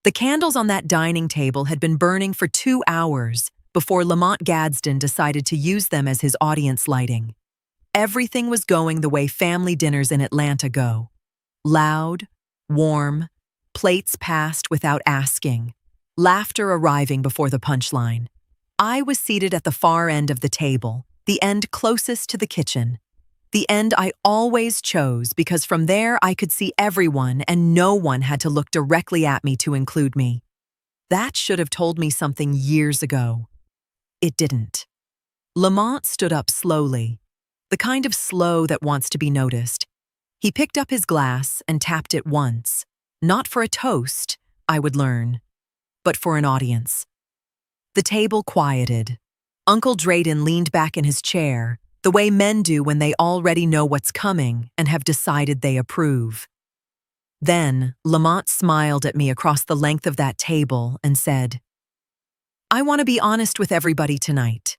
The candles on that dining table had been burning for 2 hours before Lamont Gadsden decided to use them as his audience lighting. Everything was going the way family dinners in Atlanta go. Loud, warm, plates passed without asking, laughter arriving before the punchline. I was seated at the far end of the table, the end closest to the kitchen. The end I always chose because from there I could see everyone and no one had to look directly at me to include me. That should have told me something years ago. It didn't. Lamont stood up slowly, the kind of slow that wants to be noticed. He picked up his glass and tapped it once, not for a toast, I would learn, but for an audience. The table quieted. Uncle Drayden leaned back in his chair, the way men do when they already know what's coming and have decided they approve. Then, Lamont smiled at me across the length of that table and said, "I want to be honest with everybody tonight.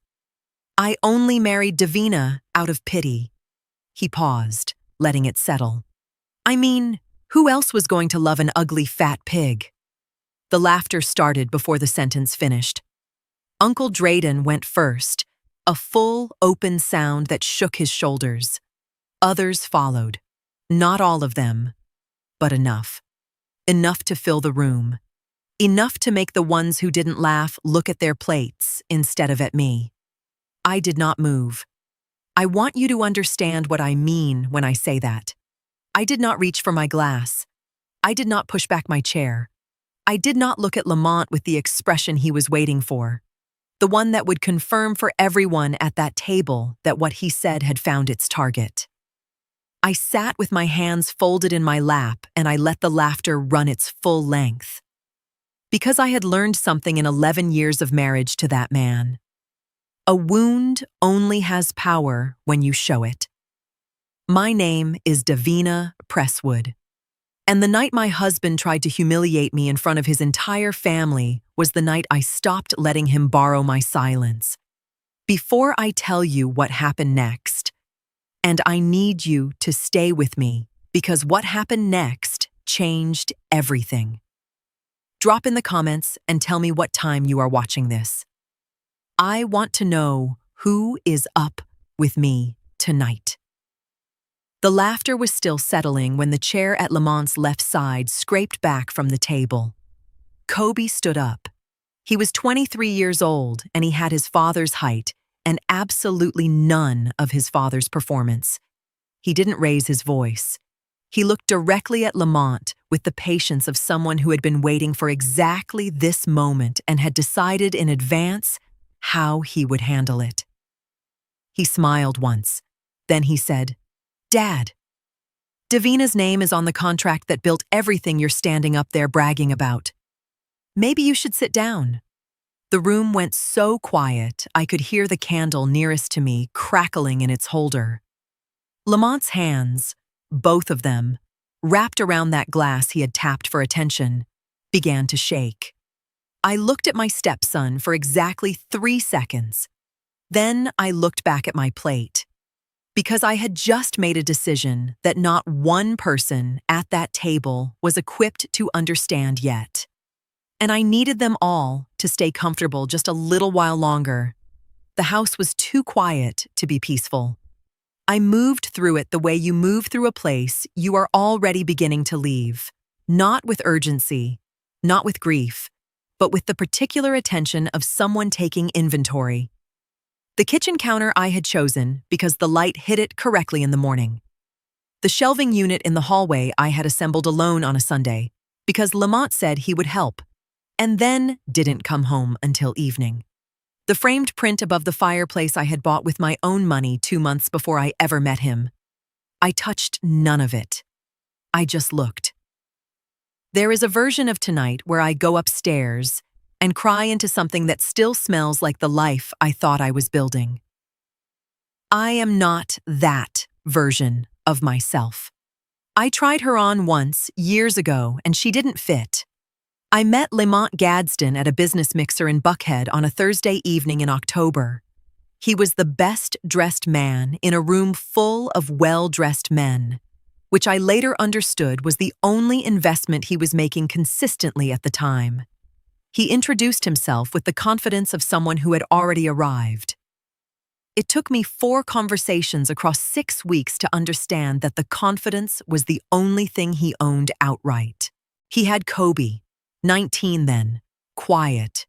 I only married Davina out of pity." He paused, letting it settle. "I mean, who else was going to love an ugly fat pig?" The laughter started before the sentence finished. Uncle Drayden went first, a full, open sound that shook his shoulders. Others followed. Not all of them, but enough. Enough to fill the room. Enough to make the ones who didn't laugh look at their plates instead of at me. I did not move. I want you to understand what I mean when I say that. I did not reach for my glass. I did not push back my chair. I did not look at Lamont with the expression he was waiting for. The one that would confirm for everyone at that table that what he said had found its target. I sat with my hands folded in my lap and I let the laughter run its full length. Because I had learned something in 11 years of marriage to that man. A wound only has power when you show it. My name is Davina Presswood. And the night my husband tried to humiliate me in front of his entire family was the night I stopped letting him borrow my silence. Before I tell you what happened next, and I need you to stay with me because what happened next changed everything. Drop in the comments and tell me what time you are watching this. I want to know who is up with me tonight. The laughter was still settling when the chair at Lamont's left side scraped back from the table. Kobe stood up. He was 23 years old and he had his father's height and absolutely none of his father's performance. He didn't raise his voice. He looked directly at Lamont with the patience of someone who had been waiting for exactly this moment and had decided in advance how he would handle it. He smiled once. Then he said, "Dad, Davina's name is on the contract that built everything you're standing up there bragging about. Maybe you should sit down." The room went so quiet I could hear the candle nearest to me crackling in its holder. Lamont's hands, both of them, wrapped around that glass he had tapped for attention, began to shake. I looked at my stepson for exactly 3 seconds. Then I looked back at my plate. Because I had just made a decision that not one person at that table was equipped to understand yet. And I needed them all to stay comfortable just a little while longer. The house was too quiet to be peaceful. I moved through it the way you move through a place you are already beginning to leave. Not with urgency, not with grief, but with the particular attention of someone taking inventory. The kitchen counter I had chosen because the light hit it correctly in the morning. The shelving unit in the hallway I had assembled alone on a Sunday because Lamont said he would help, and then didn't come home until evening. The framed print above the fireplace I had bought with my own money 2 months before I ever met him. I touched none of it. I just looked. There is a version of tonight where I go upstairs and cry into something that still smells like the life I thought I was building. I am not that version of myself. I tried her on once, years ago, and she didn't fit. I met Lamont Gadsden at a business mixer in Buckhead on a Thursday evening in October. He was the best-dressed man in a room full of well-dressed men. which I later understood was the only investment he was making consistently at the time. He introduced himself with the confidence of someone who had already arrived. It took me 4 conversations across 6 weeks to understand that the confidence was the only thing he owned outright. He had Kobe, 19 then, quiet,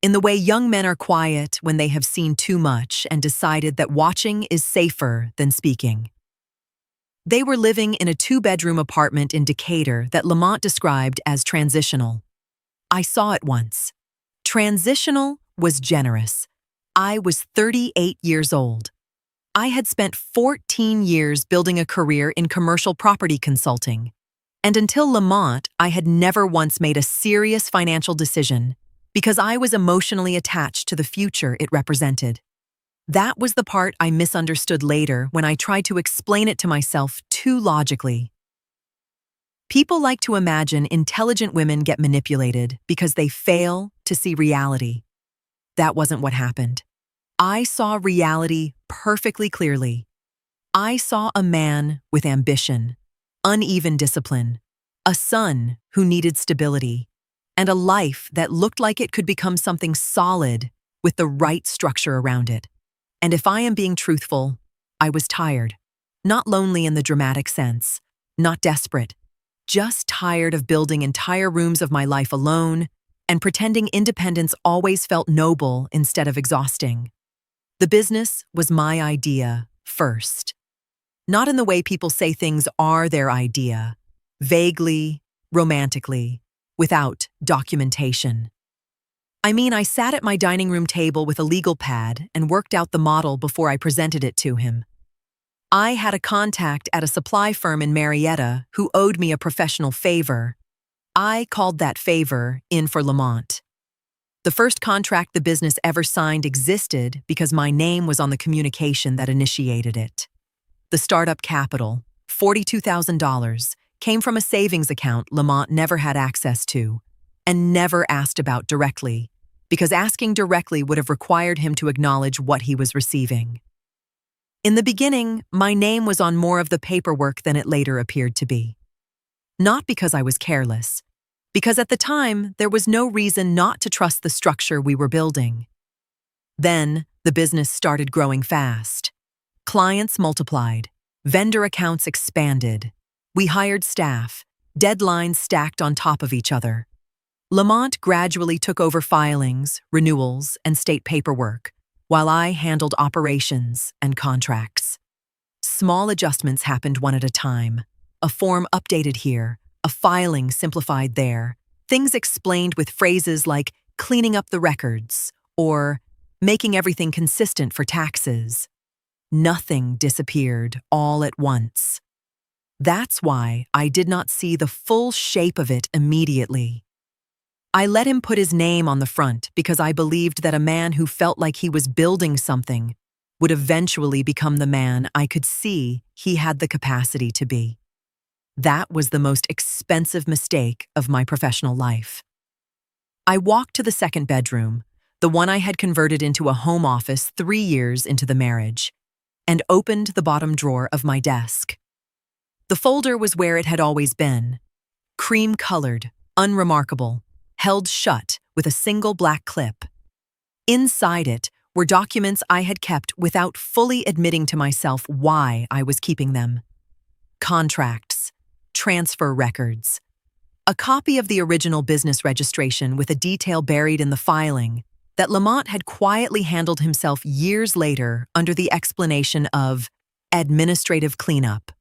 in the way young men are quiet when they have seen too much and decided that watching is safer than speaking. They were living in a 2-bedroom apartment in Decatur that Lamont described as transitional. I saw it once. Transitional was generous. I was 38 years old. I had spent 14 years building a career in commercial property consulting. And until Lamont, I had never once made a serious financial decision because I was emotionally attached to the future it represented. That was the part I misunderstood later when I tried to explain it to myself too logically. People like to imagine intelligent women get manipulated because they fail to see reality. That wasn't what happened. I saw reality perfectly clearly. I saw a man with ambition, uneven discipline, a son who needed stability, and a life that looked like it could become something solid with the right structure around it. And if I am being truthful, I was tired. Not lonely in the dramatic sense, not desperate, just tired of building entire rooms of my life alone and pretending independence always felt noble instead of exhausting. The business was my idea first. Not in the way people say things are their idea, vaguely, romantically, without documentation. I mean, I sat at my dining room table with a legal pad and worked out the model before I presented it to him. I had a contact at a supply firm in Marietta who owed me a professional favor. I called that favor in for Lamont. The first contract the business ever signed existed because my name was on the communication that initiated it. The startup capital, $42,000, came from a savings account Lamont never had access to and never asked about directly, because asking directly would have required him to acknowledge what he was receiving. In the beginning, my name was on more of the paperwork than it later appeared to be. Not because I was careless, because at the time there was no reason not to trust the structure we were building. Then, the business started growing fast. Clients multiplied, vendor accounts expanded. We hired staff, deadlines stacked on top of each other. Lamont gradually took over filings, renewals, and state paperwork, while I handled operations and contracts. Small adjustments happened one at a time. A form updated here, a filing simplified there, things explained with phrases like cleaning up the records or making everything consistent for taxes. Nothing disappeared all at once. That's why I did not see the full shape of it immediately. I let him put his name on the front because I believed that a man who felt like he was building something would eventually become the man I could see he had the capacity to be. That was the most expensive mistake of my professional life. I walked to the second bedroom, the one I had converted into a home office 3 years into the marriage, and opened the bottom drawer of my desk. The folder was where it had always been, cream-colored, unremarkable, held shut with a single black clip. Inside it were documents I had kept without fully admitting to myself why I was keeping them. Contracts, transfer records, a copy of the original business registration with a detail buried in the filing that Lamont had quietly handled himself years later under the explanation of administrative cleanup.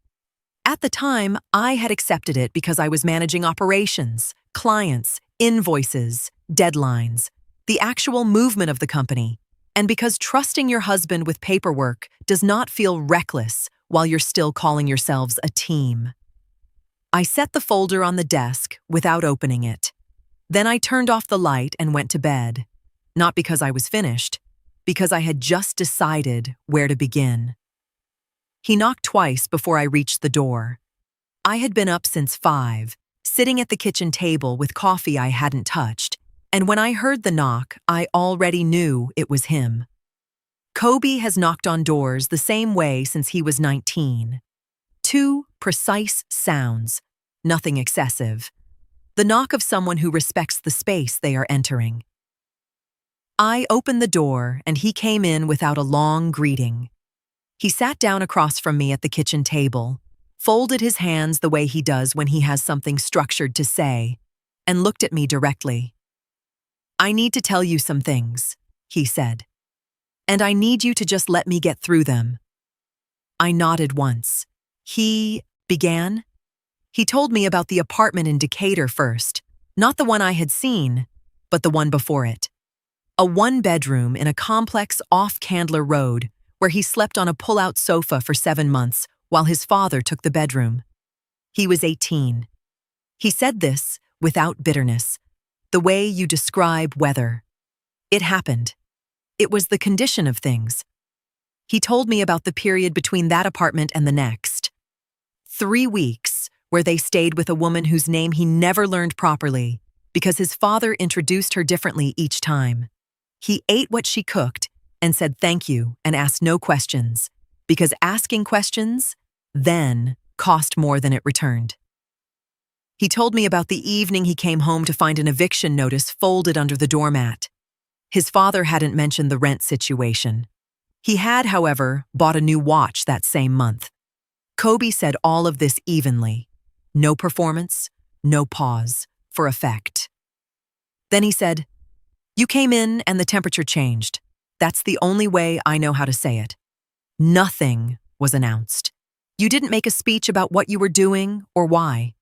At the time, I had accepted it because I was managing operations, clients, invoices, deadlines, the actual movement of the company, and because trusting your husband with paperwork does not feel reckless while you're still calling yourselves a team. I set the folder on the desk without opening it. Then I turned off the light and went to bed, not because I was finished, because I had just decided where to begin. He knocked twice before I reached the door. I had been up since 5, sitting at the kitchen table with coffee I hadn't touched, and when I heard the knock, I already knew it was him. Kobe has knocked on doors the same way since he was 19. 2 precise sounds, nothing excessive. The knock of someone who respects the space they are entering. I opened the door and he came in without a long greeting. He sat down across from me at the kitchen table, folded his hands the way he does when he has something structured to say, and looked at me directly. "I need to tell you some things," he said. "And I need you to just let me get through them." I nodded once. He began. He told me about the apartment in Decatur first, not the one I had seen, but the one before it. A one-bedroom in a complex off Candler Road where he slept on a pull-out sofa for 7 months while his father took the bedroom. He was 18. He said this without bitterness, the way you describe weather. It happened. It was the condition of things. He told me about the period between that apartment and the next. 3 weeks where they stayed with a woman whose name he never learned properly because his father introduced her differently each time. He ate what she cooked and said thank you and asked no questions, because asking questions then cost more than it returned. He told me about the evening he came home to find an eviction notice folded under the doormat. His father hadn't mentioned the rent situation. He had, however, bought a new watch that same month. Kobe said all of this evenly. No performance, no pause, for effect. Then he said, "You came in and the temperature changed. That's the only way I know how to say it. Nothing was announced. You didn't make a speech about what you were doing or why.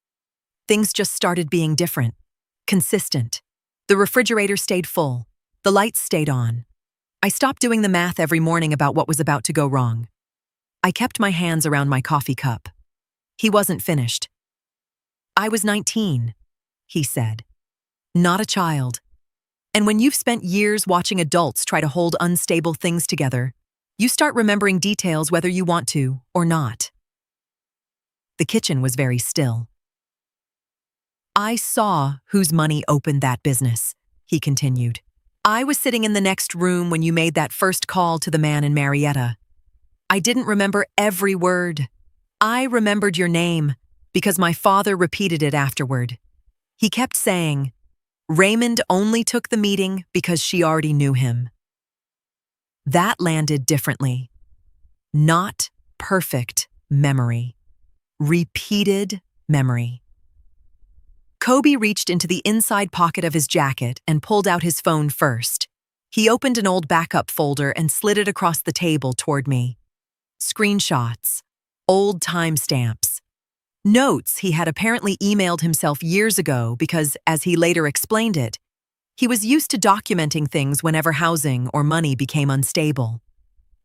Things just started being different, consistent. The refrigerator stayed full. The lights stayed on. I stopped doing the math every morning about what was about to go wrong. I kept my hands around my coffee cup." He wasn't finished. "I was 19, he said. Not a child. And when you've spent years watching adults try to hold unstable things together, you start remembering details whether you want to or not." The kitchen was very still. "I saw whose money opened that business," he continued. "I was sitting in the next room when you made that first call to the man in Marietta. I didn't remember every word. I remembered your name because my father repeated it afterward. He kept saying, 'Raymond only took the meeting because she already knew him.' That landed differently. Not perfect memory. Repeated memory." Kobe reached into the inside pocket of his jacket and pulled out his phone first. He opened an old backup folder and slid it across the table toward me. Screenshots, old timestamps, notes he had apparently emailed himself years ago because, as he later explained it, he was used to documenting things whenever housing or money became unstable.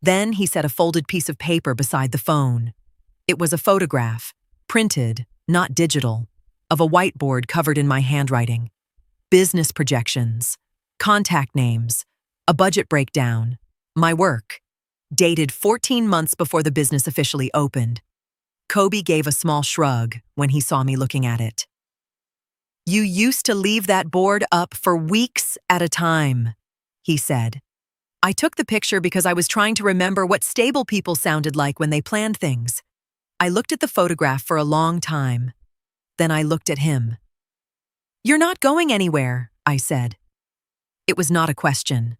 Then he set a folded piece of paper beside the phone. It was a photograph, printed, not digital, of a whiteboard covered in my handwriting. Business projections, contact names, a budget breakdown, my work, dated 14 months before the business officially opened. Kobe gave a small shrug when he saw me looking at it. "You used to leave that board up for weeks at a time," he said. "I took the picture because I was trying to remember what stable people sounded like when they planned things. I looked at the photograph for a long time. Then I looked at him." "You're not going anywhere," I said. It was not a question.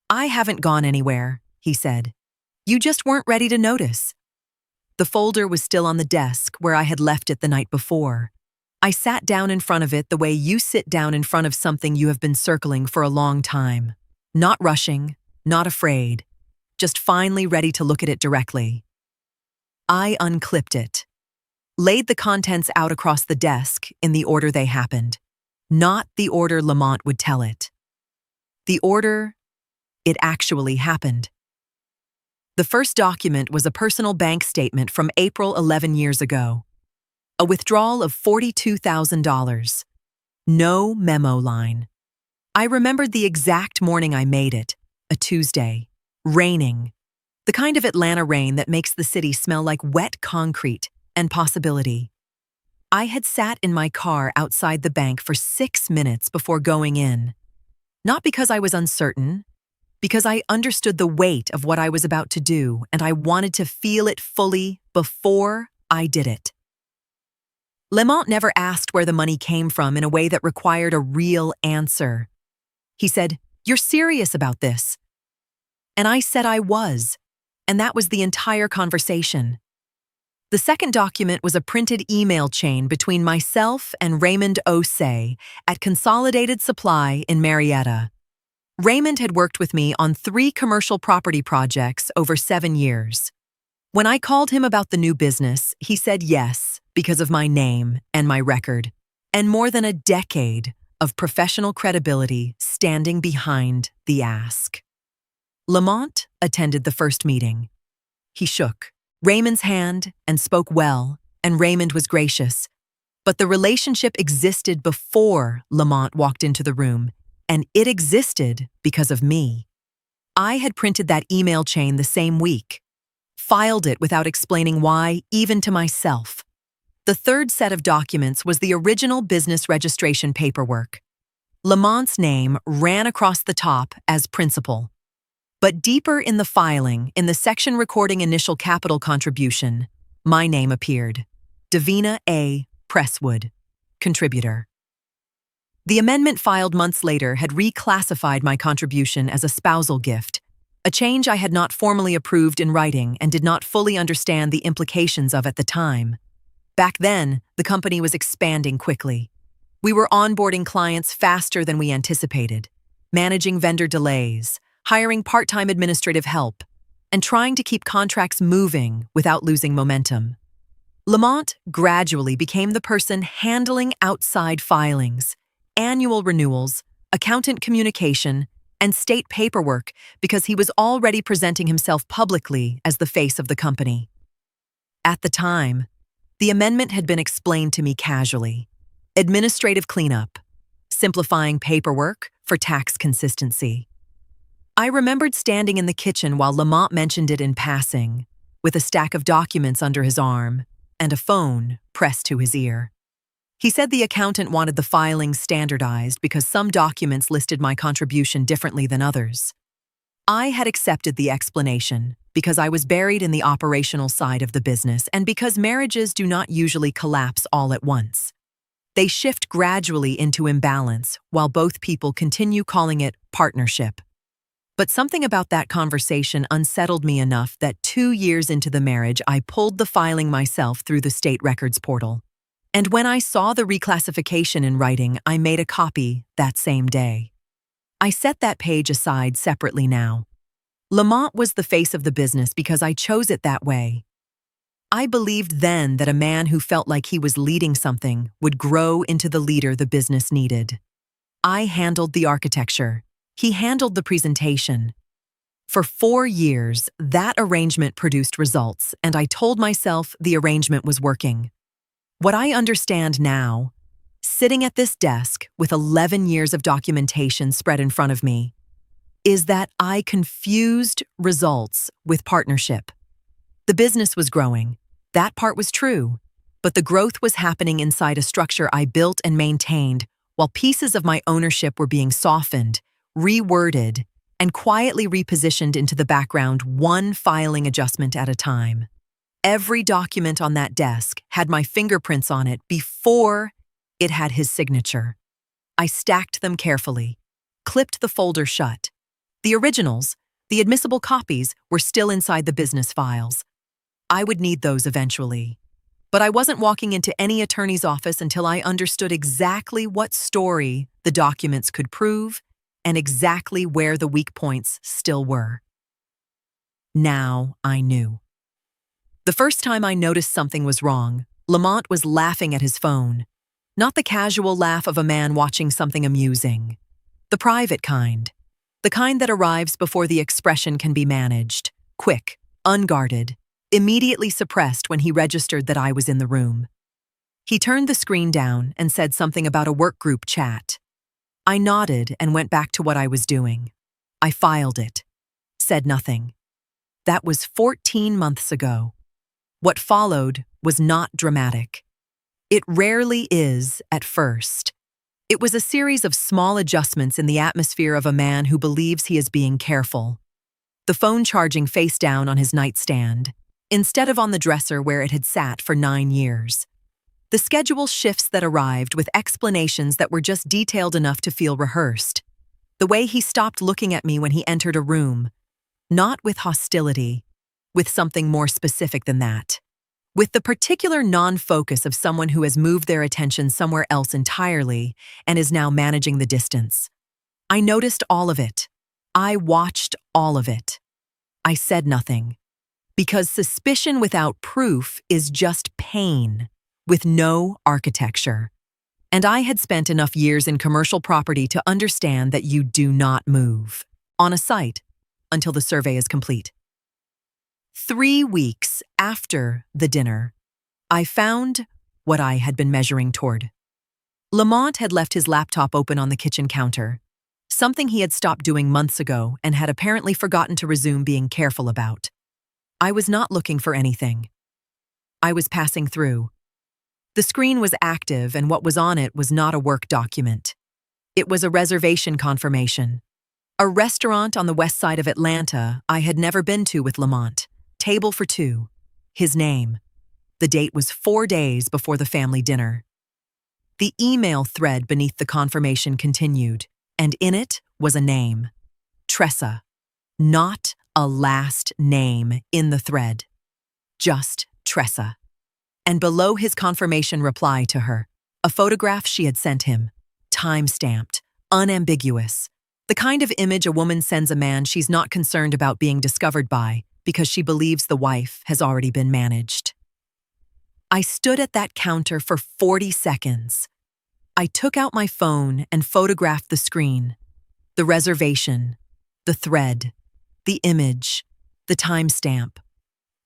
"I haven't gone anywhere," he said. "You just weren't ready to notice." The folder was still on the desk where I had left it the night before. I sat down in front of it the way you sit down in front of something you have been circling for a long time. Not rushing, not afraid, just finally ready to look at it directly. I unclipped it. Laid the contents out across the desk in the order they happened, not the order Lamont would tell it. The order it actually happened. The first document was a personal bank statement from April 11 years ago. A withdrawal of $42,000. No memo line. I remembered the exact morning I made it, a Tuesday, raining. The kind of Atlanta rain that makes the city smell like wet concrete and possibility. I had sat in my car outside the bank for 6 minutes before going in. Not because I was uncertain, because I understood the weight of what I was about to do and I wanted to feel it fully before I did it. Lamont never asked where the money came from in a way that required a real answer. He said, "You're serious about this?" And I said I was, and that was the entire conversation. The second document was a printed email chain between myself and Raymond Osei at Consolidated Supply in Marietta. Raymond had worked with me on 3 commercial property projects over 7 years. When I called him about the new business, he said yes because of my name and my record, and more than a decade of professional credibility standing behind the ask. Lamont attended the first meeting. He shook Raymond's hand and spoke well, and Raymond was gracious. But the relationship existed before Lamont walked into the room, and it existed because of me. I had printed that email chain the same week, filed it without explaining why, even to myself. The third set of documents was the original business registration paperwork. Lamont's name ran across the top as principal. But deeper in the filing, in the section recording initial capital contribution, my name appeared. Davina A. Presswood, contributor. The amendment filed months later had reclassified my contribution as a spousal gift, a change I had not formally approved in writing and did not fully understand the implications of at the time. Back then, the company was expanding quickly. We were onboarding clients faster than we anticipated, managing vendor delays, hiring part-time administrative help, and trying to keep contracts moving without losing momentum. Lamont gradually became the person handling outside filings, annual renewals, accountant communication, and state paperwork because he was already presenting himself publicly as the face of the company. At the time, the amendment had been explained to me casually. Administrative cleanup, simplifying paperwork for tax consistency. I remembered standing in the kitchen while Lamont mentioned it in passing, with a stack of documents under his arm and a phone pressed to his ear. He said the accountant wanted the filings standardized because some documents listed my contribution differently than others. I had accepted the explanation because I was buried in the operational side of the business and because marriages do not usually collapse all at once. They shift gradually into imbalance while both people continue calling it partnership. But something about that conversation unsettled me enough that 2 years into the marriage, I pulled the filing myself through the state records portal. And when I saw the reclassification in writing, I made a copy that same day. I set that page aside separately now. Lamont was the face of the business because I chose it that way. I believed then that a man who felt like he was leading something would grow into the leader the business needed. I handled the architecture. He handled the presentation. For 4 years, that arrangement produced results, and I told myself the arrangement was working. What I understand now, sitting at this desk with 11 years of documentation spread in front of me, is that I confused results with partnership. The business was growing. That part was true. But the growth was happening inside a structure I built and maintained, while pieces of my ownership were being softened, reworded, and quietly repositioned into the background, one filing adjustment at a time. Every document on that desk had my fingerprints on it before it had his signature. I stacked them carefully, clipped the folder shut. The originals, the admissible copies, were still inside the business files. I would need those eventually. But I wasn't walking into any attorney's office until I understood exactly what story the documents could prove and exactly where the weak points still were. Now I knew. The first time I noticed something was wrong, Lamont was laughing at his phone. Not the casual laugh of a man watching something amusing. The private kind. The kind that arrives before the expression can be managed. Quick, unguarded, immediately suppressed when he registered that I was in the room. He turned the screen down and said something about a work group chat. I nodded and went back to what I was doing. I filed it. Said nothing. That was 14 months ago. What followed was not dramatic. It rarely is at first. It was a series of small adjustments in the atmosphere of a man who believes he is being careful. The phone charging face down on his nightstand, instead of on the dresser where it had sat for 9 years. The schedule shifts that arrived with explanations that were just detailed enough to feel rehearsed. The way he stopped looking at me when he entered a room, not with hostility, with something more specific than that. With the particular non-focus of someone who has moved their attention somewhere else entirely and is now managing the distance. I noticed all of it. I watched all of it. I said nothing. Because suspicion without proof is just pain, with no architecture. And I had spent enough years in commercial property to understand that you do not move on a site until the survey is complete. 3 weeks after the dinner, I found what I had been measuring toward. Lamont had left his laptop open on the kitchen counter, something he had stopped doing months ago and had apparently forgotten to resume being careful about. I was not looking for anything. I was passing through. The screen was active, and what was on it was not a work document. It was a reservation confirmation. A restaurant on the west side of Atlanta I had never been to with Lamont. Table for 2. His name. The date was 4 days before the family dinner. The email thread beneath the confirmation continued, and in it was a name. Tressa. Not a last name in the thread. Just Tressa. And below his confirmation reply to her, a photograph she had sent him, time-stamped, unambiguous, the kind of image a woman sends a man she's not concerned about being discovered by because she believes the wife has already been managed. I stood at that counter for 40 seconds. I took out my phone and photographed the screen, the reservation, the thread, the image, the timestamp.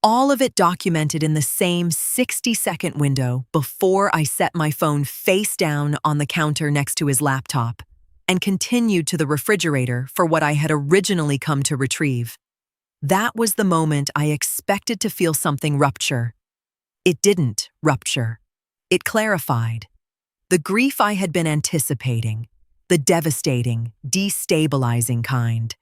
All of it documented in the same 60-second window before I set my phone face down on the counter next to his laptop and continued to the refrigerator for what I had originally come to retrieve. That was the moment I expected to feel something rupture. It didn't rupture. It clarified. The grief I had been anticipating, the devastating, destabilizing kind,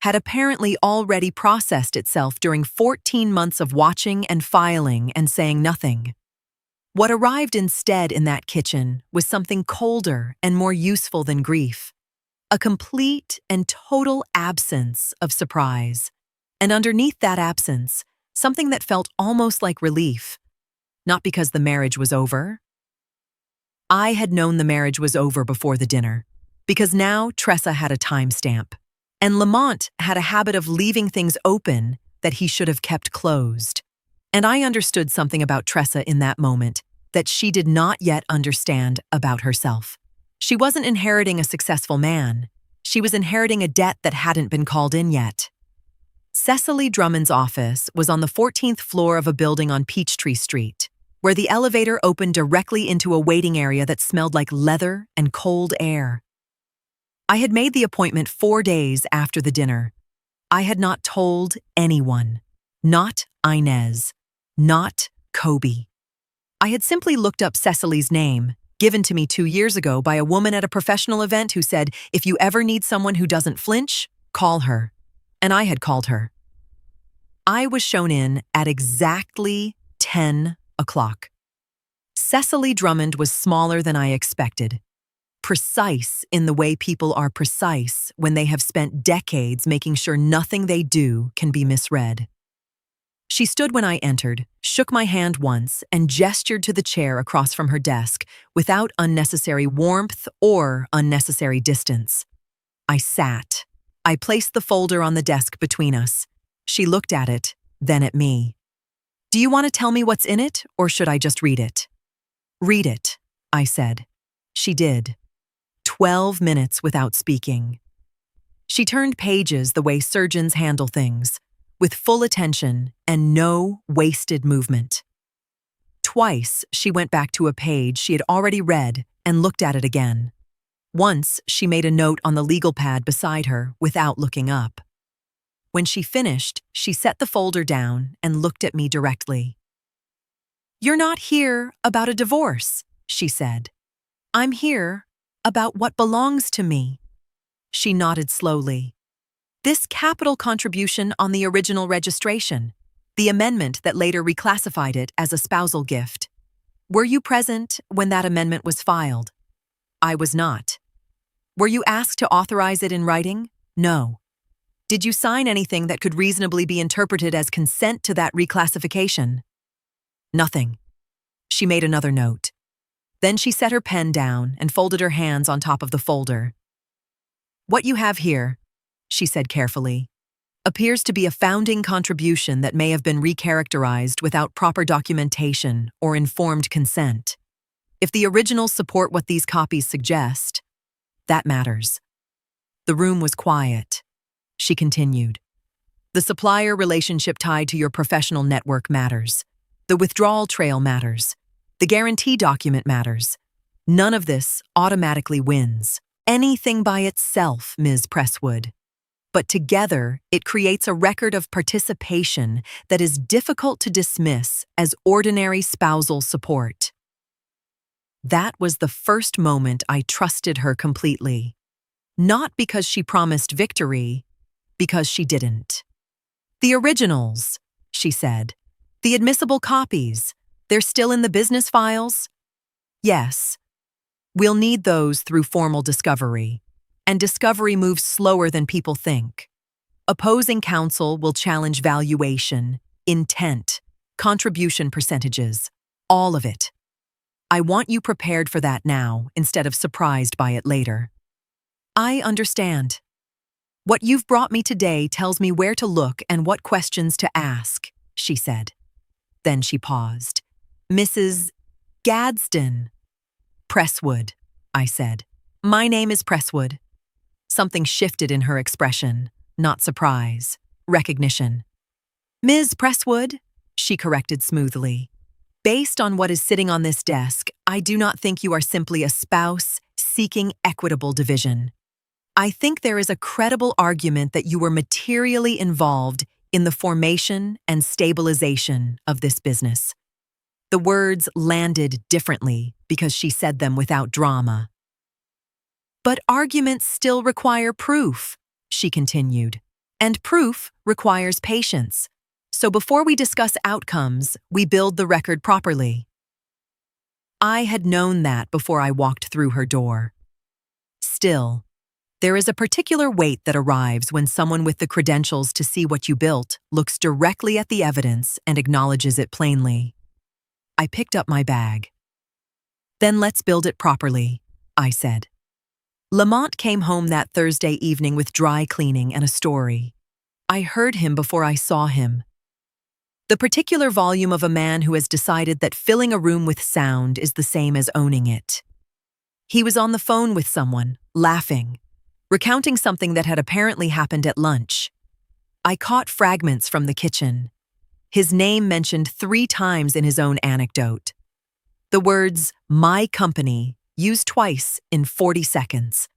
had apparently already processed itself during 14 months of watching and filing and saying nothing. What arrived instead in that kitchen was something colder and more useful than grief, a complete and total absence of surprise. And underneath that absence, something that felt almost like relief. Not because the marriage was over. I had known the marriage was over before the dinner, because now Tressa had a timestamp. And Lamont had a habit of leaving things open that he should have kept closed. And I understood something about Tressa in that moment that she did not yet understand about herself. She wasn't inheriting a successful man. She was inheriting a debt that hadn't been called in yet. Cecily Drummond's office was on the 14th floor of a building on Peachtree Street, where the elevator opened directly into a waiting area that smelled like leather and cold air. I had made the appointment 4 days after the dinner. I had not told anyone. Not Inez. Not Kobe. I had simply looked up Cecily's name, given to me 2 years ago by a woman at a professional event who said, if you ever need someone who doesn't flinch, call her. And I had called her. I was shown in at exactly 10 o'clock. Cecily Drummond was smaller than I expected. Precise in the way people are precise when they have spent decades making sure nothing they do can be misread. She stood when I entered, shook my hand once, and gestured to the chair across from her desk without unnecessary warmth or unnecessary distance. I sat. I placed the folder on the desk between us. She looked at it, then at me. Do you want to tell me what's in it, or should I just read it? Read it, I said. She did. 12 minutes without speaking. She turned pages the way surgeons handle things, with full attention and no wasted movement. Twice, she went back to a page she had already read and looked at it again. Once, she made a note on the legal pad beside her without looking up. When she finished, she set the folder down and looked at me directly. "You're not here about a divorce," she said. "I'm here about what belongs to me." She nodded slowly. "This capital contribution on the original registration. the amendment that later reclassified it as a spousal gift. Were you present when that amendment was filed? I was not. Were you asked to authorize it in writing? No. Did you sign anything that could reasonably be interpreted as consent to that reclassification? Nothing. She made another note. Then she set her pen down and folded her hands on top of the folder. What you have here, she said carefully, appears to be a founding contribution that may have been recharacterized without proper documentation or informed consent. If the originals support what these copies suggest, that matters. The room was quiet. She continued. The supplier relationship tied to your professional network matters. The withdrawal trail matters. The guarantee document matters. None of this automatically wins anything by itself, Ms. Presswood. But together, it creates a record of participation that is difficult to dismiss as ordinary spousal support. That was the first moment I trusted her completely. Not because she promised victory, because she didn't. The originals, she said. The admissible copies, they're still in the business files? Yes. We'll need those through formal discovery, and discovery moves slower than people think. Opposing counsel will challenge valuation, intent, contribution percentages, all of it. I want you prepared for that now instead of surprised by it later. I understand. What you've brought me today tells me where to look and what questions to ask, she said. Then she paused. Mrs. Gadsden. Presswood, I said. My name is Presswood. Something shifted in her expression, not surprise, recognition. Ms. Presswood, she corrected smoothly. Based on what is sitting on this desk, I do not think you are simply a spouse seeking equitable division. I think there is a credible argument that you were materially involved in the formation and stabilization of this business. The words landed differently because she said them without drama. But arguments still require proof, she continued, and proof requires patience. So before we discuss outcomes, we build the record properly. I had known that before I walked through her door. Still, there is a particular weight that arrives when someone with the credentials to see what you built looks directly at the evidence and acknowledges it plainly. I picked up my bag. Then let's build it properly, I said. Lamont came home that Thursday evening with dry cleaning and a story. I heard him before I saw him. The particular volume of a man who has decided that filling a room with sound is the same as owning it. He was on the phone with someone, laughing, recounting something that had apparently happened at lunch. I caught fragments from the kitchen. His name mentioned 3 times in his own anecdote. The words, my company, used twice in 40 seconds.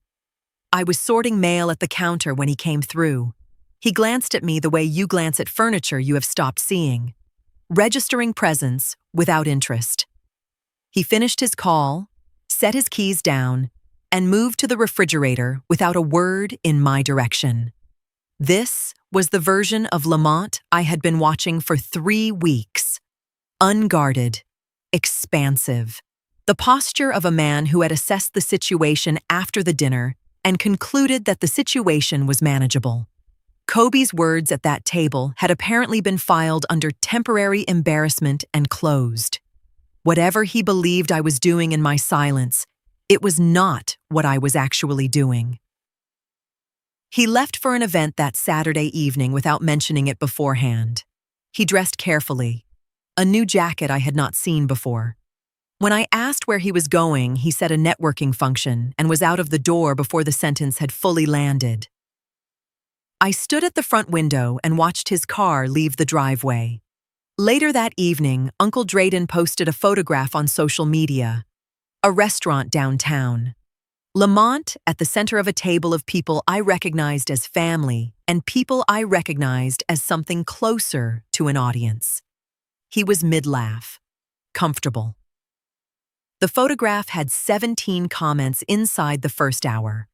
I was sorting mail at the counter when he came through. He glanced at me the way you glance at furniture you have stopped seeing, registering presence without interest. He finished his call, set his keys down, and moved to the refrigerator without a word in my direction. This was the version of Lamont I had been watching for 3 weeks. Unguarded, expansive. The posture of a man who had assessed the situation after the dinner and concluded that the situation was manageable. Kobe's words at that table had apparently been filed under temporary embarrassment and closed. Whatever he believed I was doing in my silence, it was not what I was actually doing. He left for an event that Saturday evening without mentioning it beforehand. He dressed carefully, a new jacket I had not seen before. When I asked where he was going, he said a networking function and was out of the door before the sentence had fully landed. I stood at the front window and watched his car leave the driveway. Later that evening, Uncle Drayden posted a photograph on social media. A restaurant downtown. Lamont at the center of a table of people I recognized as family and people I recognized as something closer to an audience. He was mid-laugh, comfortable. The photograph had 17 comments inside the first hour.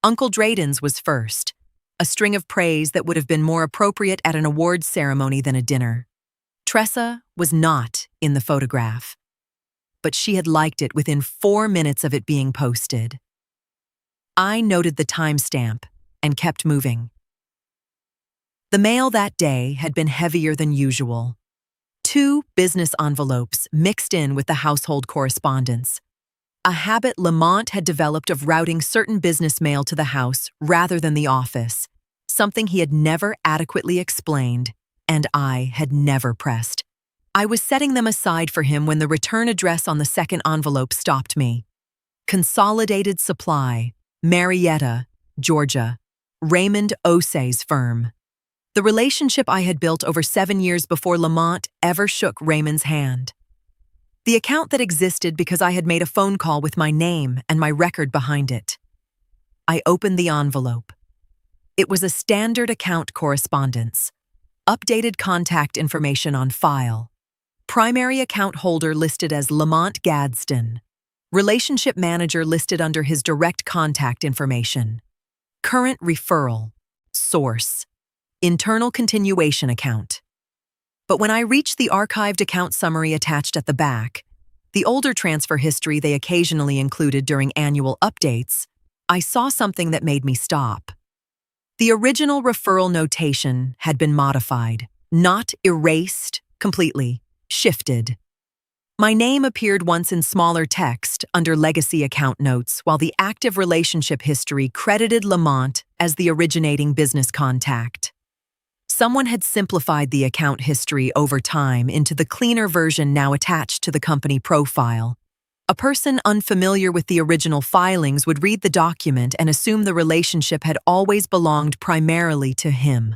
Uncle Drayden's was first, a string of praise that would have been more appropriate at an awards ceremony than a dinner. Tressa was not in the photograph, but she had liked it within 4 minutes of it being posted. I noted the timestamp and kept moving. The mail that day had been heavier than usual. 2 business envelopes mixed in with the household correspondence. A habit Lamont had developed of routing certain business mail to the house rather than the office, something he had never adequately explained, and I had never pressed. I was setting them aside for him when the return address on the second envelope stopped me. Consolidated Supply, Marietta, Georgia, Raymond Osei's firm. The relationship I had built over 7 years before Lamont ever shook Raymond's hand. The account that existed because I had made a phone call with my name and my record behind it. I opened the envelope. It was a standard account correspondence. Updated contact information on file. Primary account holder listed as Lamont Gadsden. Relationship manager listed under his direct contact information. Current referral. Source. Internal continuation account. But when I reached the archived account summary attached at the back, the older transfer history they occasionally included during annual updates, I saw something that made me stop. The original referral notation had been modified, not erased completely, shifted. My name appeared once in smaller text under legacy account notes, while the active relationship history credited Lamont as the originating business contact. Someone had simplified the account history over time into the cleaner version now attached to the company profile. A person unfamiliar with the original filings would read the document and assume the relationship had always belonged primarily to him.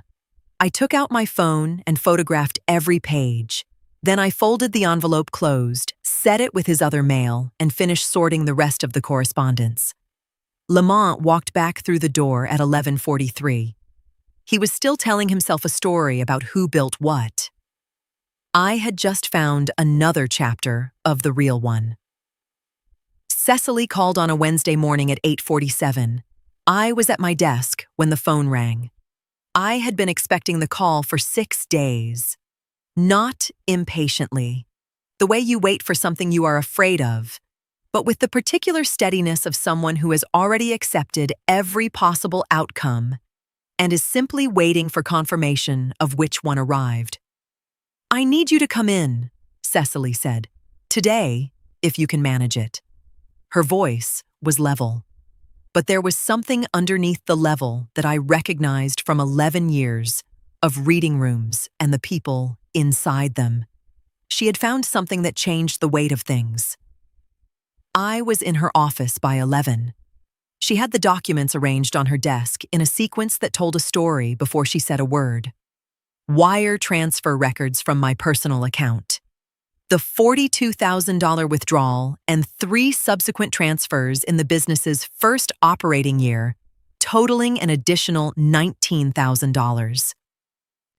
I took out my phone and photographed every page. Then I folded the envelope closed, set it with his other mail, and finished sorting the rest of the correspondence. Lamont walked back through the door at 11:43. He was still telling himself a story about who built what. I had just found another chapter of the real one. Cecily called on a Wednesday morning at 8:47. I was at my desk when the phone rang. I had been expecting the call for 6 days. Not impatiently, the way you wait for something you are afraid of, but with the particular steadiness of someone who has already accepted every possible outcome and is simply waiting for confirmation of which one arrived. "I need you to come in," Cecily said. "Today, if you can manage it." Her voice was level, but there was something underneath the level that I recognized from 11 years of reading rooms and the people inside them. She had found something that changed the weight of things. I was in her office by 11. She had the documents arranged on her desk in a sequence that told a story before she said a word. Wire transfer records from my personal account. The $42,000 withdrawal and 3 subsequent transfers in the business's first operating year, totaling an additional $19,000.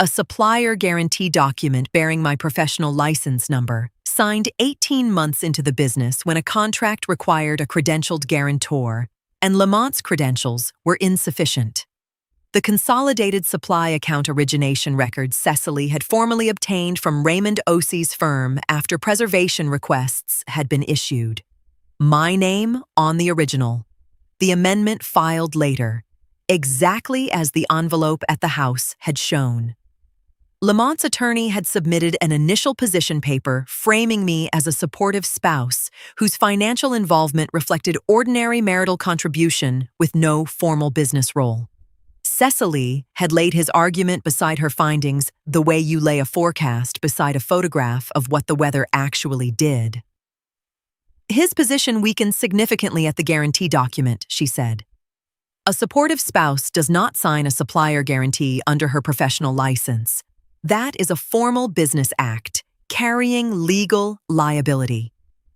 A supplier guarantee document bearing my professional license number, signed 18 months into the business when a contract required a credentialed guarantor, and Lamont's credentials were insufficient. The consolidated supply account origination records Cecily had formally obtained from Raymond Osei's firm after preservation requests had been issued. My name on the original. The amendment filed later, exactly as the envelope at the house had shown. Lamont's attorney had submitted an initial position paper framing me as a supportive spouse whose financial involvement reflected ordinary marital contribution with no formal business role. Cecily had laid his argument beside her findings the way you lay a forecast beside a photograph of what the weather actually did. His position weakened significantly at the guarantee document, she said. A supportive spouse does not sign a supplier guarantee under her professional license. That is a formal business act, carrying legal liability.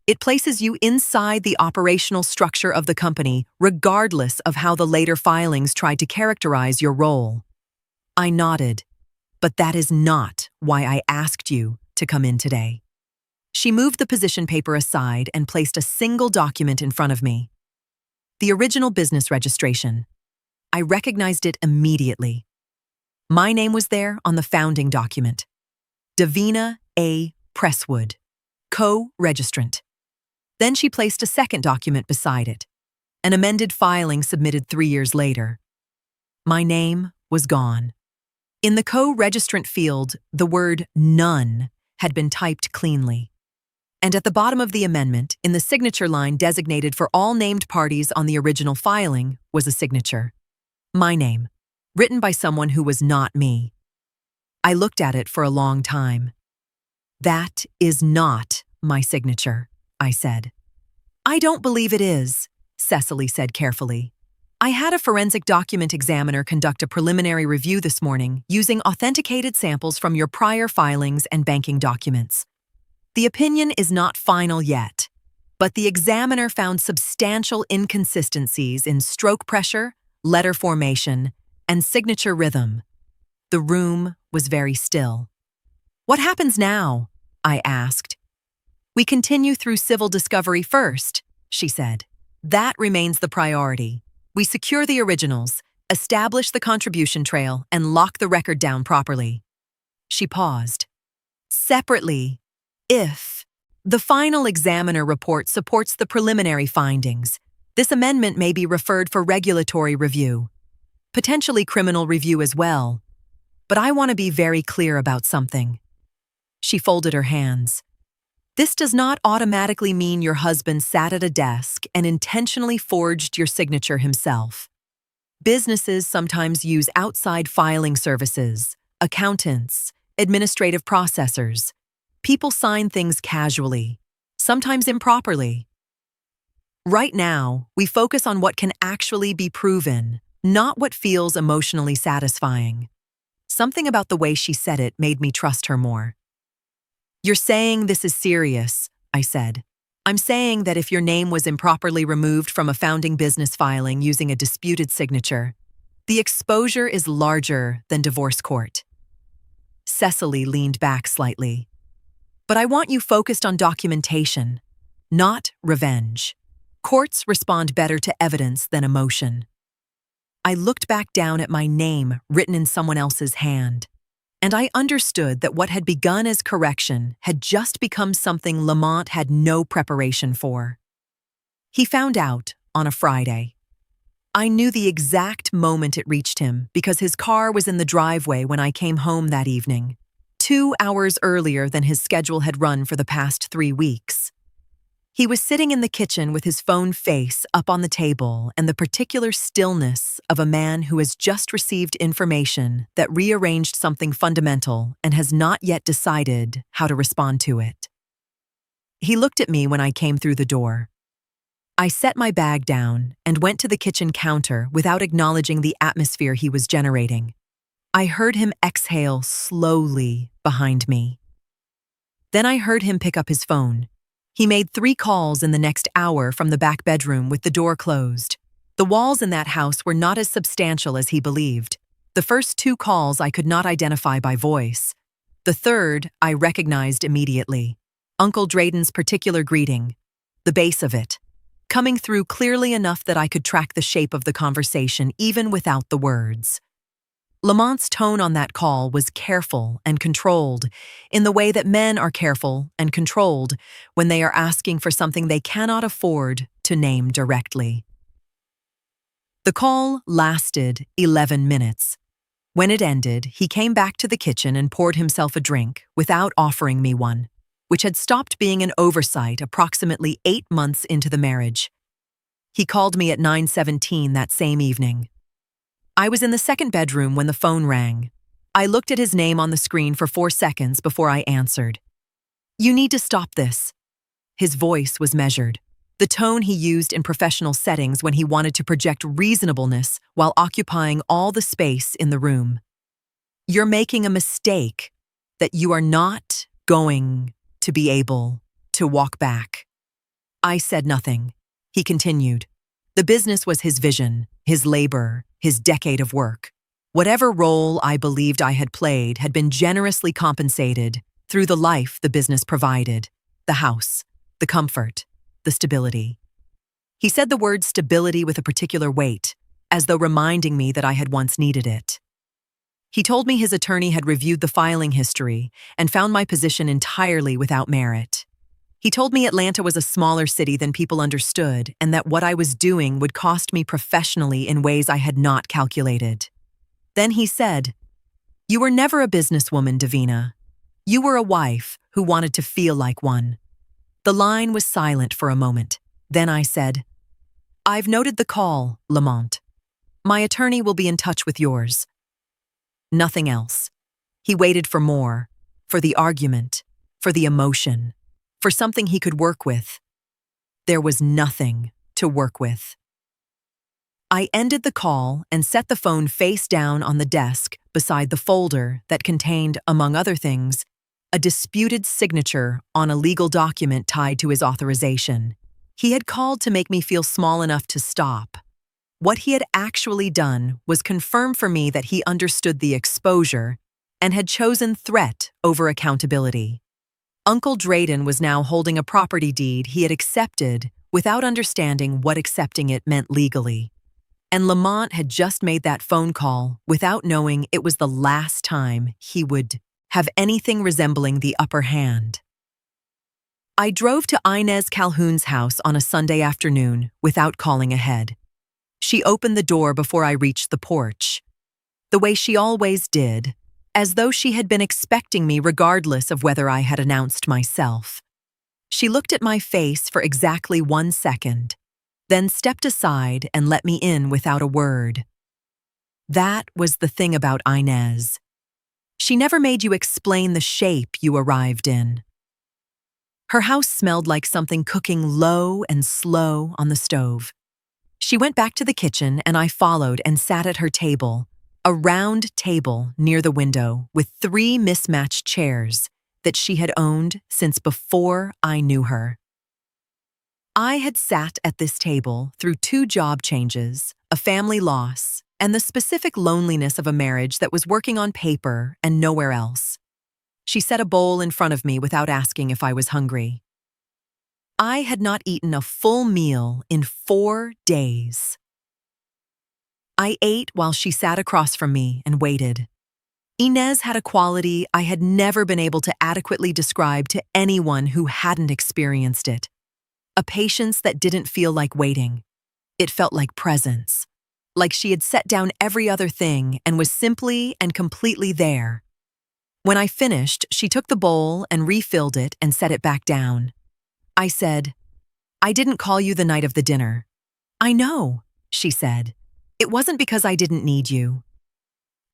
It places you inside the operational structure of the company, regardless of how the later filings tried to characterize your role. I nodded, but that is not why I asked you to come in today. She moved the position paper aside and placed a single document in front of me. The original business registration. I recognized it immediately. My name was there on the founding document. Davina A. Presswood, co-registrant. Then she placed a second document beside it, an amended filing submitted 3 years later. My name was gone. In the co-registrant field, the word none had been typed cleanly. And at the bottom of the amendment, in the signature line designated for all named parties on the original filing, was a signature. My name, written by someone who was not me. I looked at it for a long time. "That is not my signature," I said. "I don't believe it is," Cecily said carefully. "I had a forensic document examiner conduct a preliminary review this morning using authenticated samples from your prior filings and banking documents. The opinion is not final yet, but the examiner found substantial inconsistencies in stroke pressure, letter formation, and signature rhythm." The room was very still. "What happens now?" I asked. "We continue through civil discovery first," she said. "That remains the priority. We secure the originals, establish the contribution trail, and lock the record down properly." She paused. "Separately, if the final examiner report supports the preliminary findings, this amendment may be referred for regulatory review, potentially criminal review as well. But I want to be very clear about something." She folded her hands. "This does not automatically mean your husband sat at a desk and intentionally forged your signature himself. Businesses sometimes use outside filing services, accountants, administrative processors. People sign things casually, sometimes improperly. Right now, we focus on what can actually be proven, not what feels emotionally satisfying." Something about the way she said it made me trust her more. "You're saying this is serious," I said. "I'm saying that if your name was improperly removed from a founding business filing using a disputed signature, the exposure is larger than divorce court." Cecily leaned back slightly. "But I want you focused on documentation, not revenge. Courts respond better to evidence than emotion." I looked back down at my name written in someone else's hand, and I understood that what had begun as correction had just become something Lamont had no preparation for. He found out on a Friday. I knew the exact moment it reached him because his car was in the driveway when I came home that evening, 2 hours earlier than his schedule had run for the past 3 weeks. He was sitting in the kitchen with his phone face up on the table and the particular stillness of a man who has just received information that rearranged something fundamental and has not yet decided how to respond to it. He looked at me when I came through the door. I set my bag down and went to the kitchen counter without acknowledging the atmosphere he was generating. I heard him exhale slowly behind me. Then I heard him pick up his phone. He made 3 calls in the next hour from the back bedroom with the door closed. The walls in that house were not as substantial as he believed. The first 2 calls I could not identify by voice. The third I recognized immediately. Uncle Drayden's particular greeting, the base of it, coming through clearly enough that I could track the shape of the conversation even without the words. Lamont's tone on that call was careful and controlled, in the way that men are careful and controlled when they are asking for something they cannot afford to name directly. The call lasted 11 minutes. When it ended, he came back to the kitchen and poured himself a drink without offering me one, which had stopped being an oversight approximately 8 months into the marriage. He called me at 9:17 that same evening. I was in the second bedroom when the phone rang. I looked at his name on the screen for 4 seconds before I answered. "You need to stop this." His voice was measured, the tone he used in professional settings when he wanted to project reasonableness while occupying all the space in the room. "You're making a mistake that you are not going to be able to walk back." I said nothing. He continued. The business was his vision, his labor, his decade of work. Whatever role I believed I had played had been generously compensated through the life the business provided, the house, the comfort, the stability. He said the word stability with a particular weight, as though reminding me that I had once needed it. He told me his attorney had reviewed the filing history and found my position entirely without merit. He told me Atlanta was a smaller city than people understood and that what I was doing would cost me professionally in ways I had not calculated. Then he said, "You were never a businesswoman, Davina. You were a wife who wanted to feel like one." The line was silent for a moment. Then I said, "I've noted the call, Lamont. My attorney will be in touch with yours." Nothing else. He waited for more, for the argument, for the emotion, for something he could work with. There was nothing to work with. I ended the call and set the phone face down on the desk beside the folder that contained, among other things, a disputed signature on a legal document tied to his authorization. He had called to make me feel small enough to stop. What he had actually done was confirm for me that he understood the exposure and had chosen threat over accountability. Uncle Drayden was now holding a property deed he had accepted without understanding what accepting it meant legally. And Lamont had just made that phone call without knowing it was the last time he would have anything resembling the upper hand. I drove to Inez Calhoun's house on a Sunday afternoon without calling ahead. She opened the door before I reached the porch, the way she always did, as though she had been expecting me regardless of whether I had announced myself. She looked at my face for exactly 1 second, then stepped aside and let me in without a word. That was the thing about Inez. She never made you explain the shape you arrived in. Her house smelled like something cooking low and slow on the stove. She went back to the kitchen and I followed and sat at her table, a round table near the window with 3 mismatched chairs that she had owned since before I knew her. I had sat at this table through 2 job changes, a family loss, and the specific loneliness of a marriage that was working on paper and nowhere else. She set a bowl in front of me without asking if I was hungry. I had not eaten a full meal in 4 days. I ate while she sat across from me and waited. Inez had a quality I had never been able to adequately describe to anyone who hadn't experienced it. A patience that didn't feel like waiting. It felt like presence. Like she had set down every other thing and was simply and completely there. When I finished, she took the bowl and refilled it and set it back down. I said, "I didn't call you the night of the dinner." "I know," she said. "It wasn't because I didn't need you."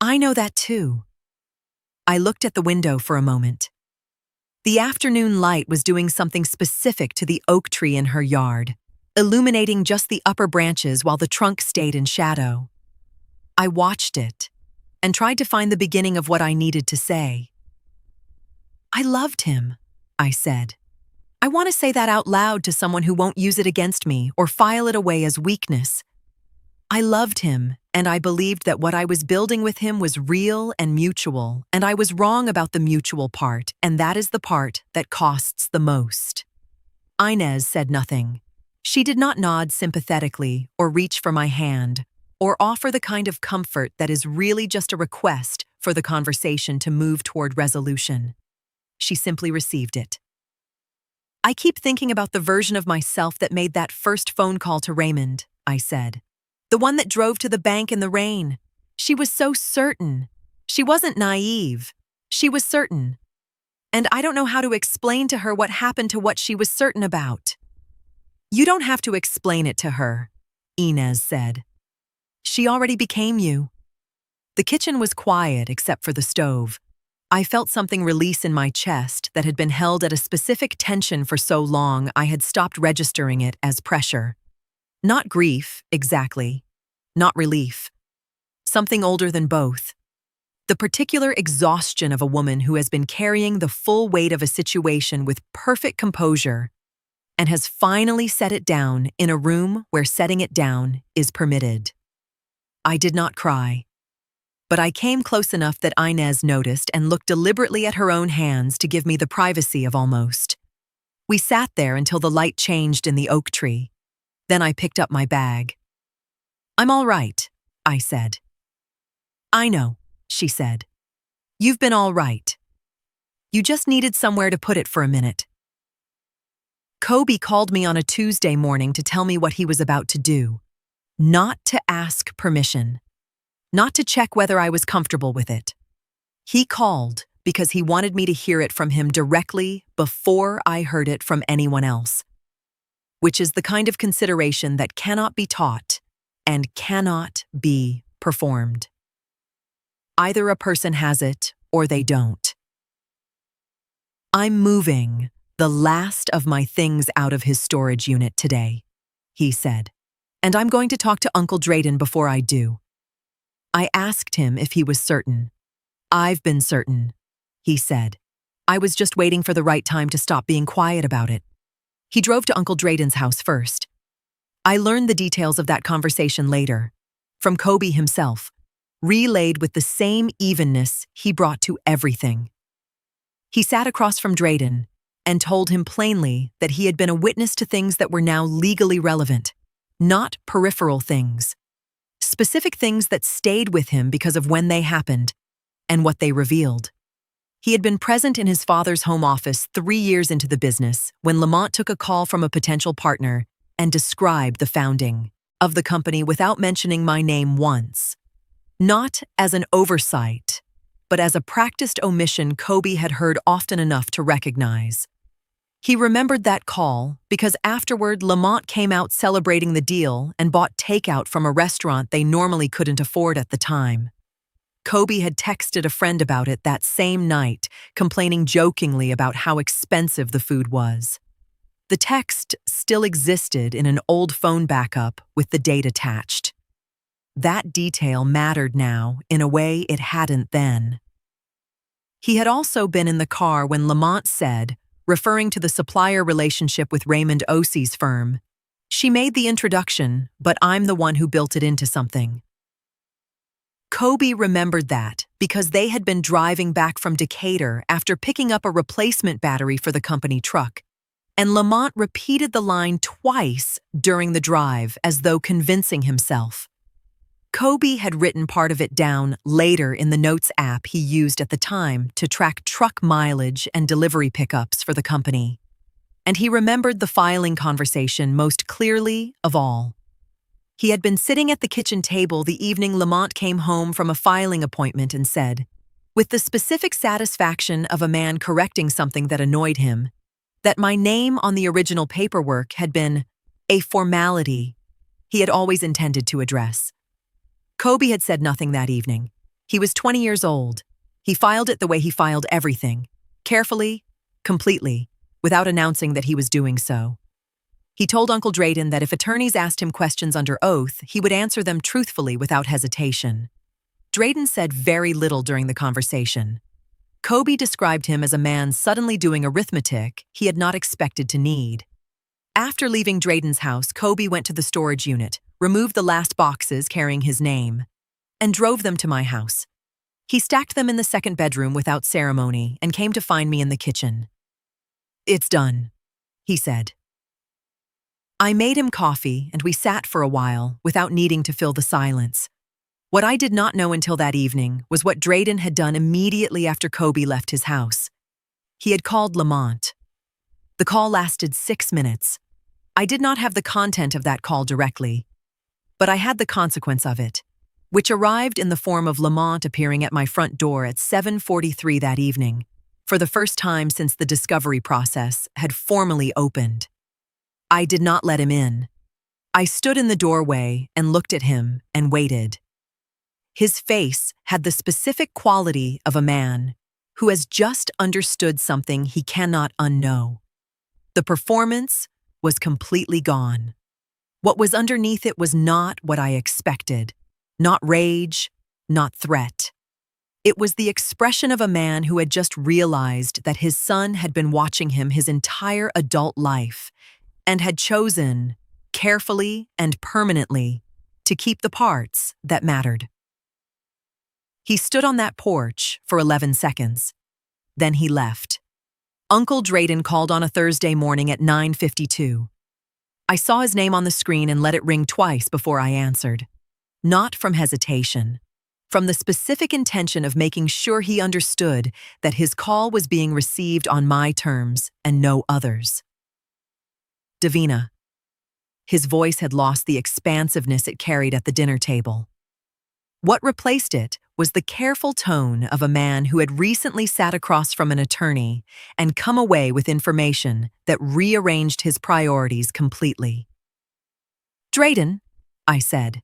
"I know that too." I looked at the window for a moment. The afternoon light was doing something specific to the oak tree in her yard, illuminating just the upper branches while the trunk stayed in shadow. I watched it and tried to find the beginning of what I needed to say. "I loved him," I said. I want to say that out loud to someone who won't use it against me or file it away as weakness. I loved him, and I believed that what I was building with him was real and mutual, and I was wrong about the mutual part, and that is the part that costs the most. Inez said nothing. She did not nod sympathetically or reach for my hand or offer the kind of comfort that is really just a request for the conversation to move toward resolution. She simply received it. "I keep thinking about the version of myself that made that first phone call to Raymond," I said. "The one that drove to the bank in the rain. She was so certain. She wasn't naive. She was certain. And I don't know how to explain to her what happened to what she was certain about." "You don't have to explain it to her," Inez said. "She already became you." The kitchen was quiet except for the stove. I felt something release in my chest that had been held at a specific tension for so long I had stopped registering it as pressure. Not grief, exactly. Not relief. Something older than both. The particular exhaustion of a woman who has been carrying the full weight of a situation with perfect composure and has finally set it down in a room where setting it down is permitted. I did not cry. But I came close enough that Inez noticed and looked deliberately at her own hands to give me the privacy of almost. We sat there until the light changed in the oak tree. Then I picked up my bag. "I'm all right," I said. "I know," she said. "You've been all right. You just needed somewhere to put it for a minute." Kobe called me on a Tuesday morning to tell me what he was about to do. Not to ask permission. Not to check whether I was comfortable with it. He called because he wanted me to hear it from him directly before I heard it from anyone else. Which is the kind of consideration that cannot be taught and cannot be performed. Either a person has it or they don't. "I'm moving the last of my things out of his storage unit today," he said, "and I'm going to talk to Uncle Drayden before I do." I asked him if he was certain. "I've been certain," he said. "I was just waiting for the right time to stop being quiet about it." He drove to Uncle Drayden's house first. I learned the details of that conversation later, from Kobe himself, relayed with the same evenness he brought to everything. He sat across from Drayden and told him plainly that he had been a witness to things that were now legally relevant, not peripheral things. Specific things that stayed with him because of when they happened and what they revealed. He had been present in his father's home office 3 years into the business when Lamont took a call from a potential partner and described the founding of the company without mentioning my name once. Not as an oversight, but as a practiced omission Kobe had heard often enough to recognize. He remembered that call because afterward Lamont came out celebrating the deal and bought takeout from a restaurant they normally couldn't afford at the time. Kobe had texted a friend about it that same night, complaining jokingly about how expensive the food was. The text still existed in an old phone backup with the date attached. That detail mattered now in a way it hadn't then. He had also been in the car when Lamont said, referring to the supplier relationship with Raymond Osie's firm, "She made the introduction, but I'm the one who built it into something." Kobe remembered that because they had been driving back from Decatur after picking up a replacement battery for the company truck, and Lamont repeated the line twice during the drive as though convincing himself. Kobe had written part of it down later in the notes app he used at the time to track truck mileage and delivery pickups for the company. And he remembered the filing conversation most clearly of all. He had been sitting at the kitchen table the evening Lamont came home from a filing appointment and said, with the specific satisfaction of a man correcting something that annoyed him, that my name on the original paperwork had been a formality he had always intended to address. Kobe had said nothing that evening. He was 20 years old. He filed it the way he filed everything, carefully, completely, without announcing that he was doing so. He told Uncle Drayden that if attorneys asked him questions under oath, he would answer them truthfully without hesitation. Drayden said very little during the conversation. Kobe described him as a man suddenly doing arithmetic he had not expected to need. After leaving Drayden's house, Kobe went to the storage unit, removed the last boxes carrying his name, and drove them to my house. He stacked them in the second bedroom without ceremony and came to find me in the kitchen. "It's done," he said. I made him coffee and we sat for a while without needing to fill the silence. What I did not know until that evening was what Drayden had done immediately after Kobe left his house. He had called Lamont. The call lasted 6 minutes. I did not have the content of that call directly, but I had the consequence of it, which arrived in the form of Lamont appearing at my front door at 7:43 that evening, for the first time since the discovery process had formally opened. I did not let him in. I stood in the doorway and looked at him and waited. His face had the specific quality of a man who has just understood something he cannot unknow. The performance was completely gone. What was underneath it was not what I expected, not rage, not threat. It was the expression of a man who had just realized that his son had been watching him his entire adult life and had chosen, carefully and permanently, to keep the parts that mattered. He stood on that porch for 11 seconds. Then he left. Uncle Drayden called on a Thursday morning at 9:52. I saw his name on the screen and let it ring twice before I answered. Not from hesitation, from the specific intention of making sure he understood that his call was being received on my terms and no others. Davina. His voice had lost the expansiveness it carried at the dinner table. What replaced it was the careful tone of a man who had recently sat across from an attorney and come away with information that rearranged his priorities completely. "Drayden," I said.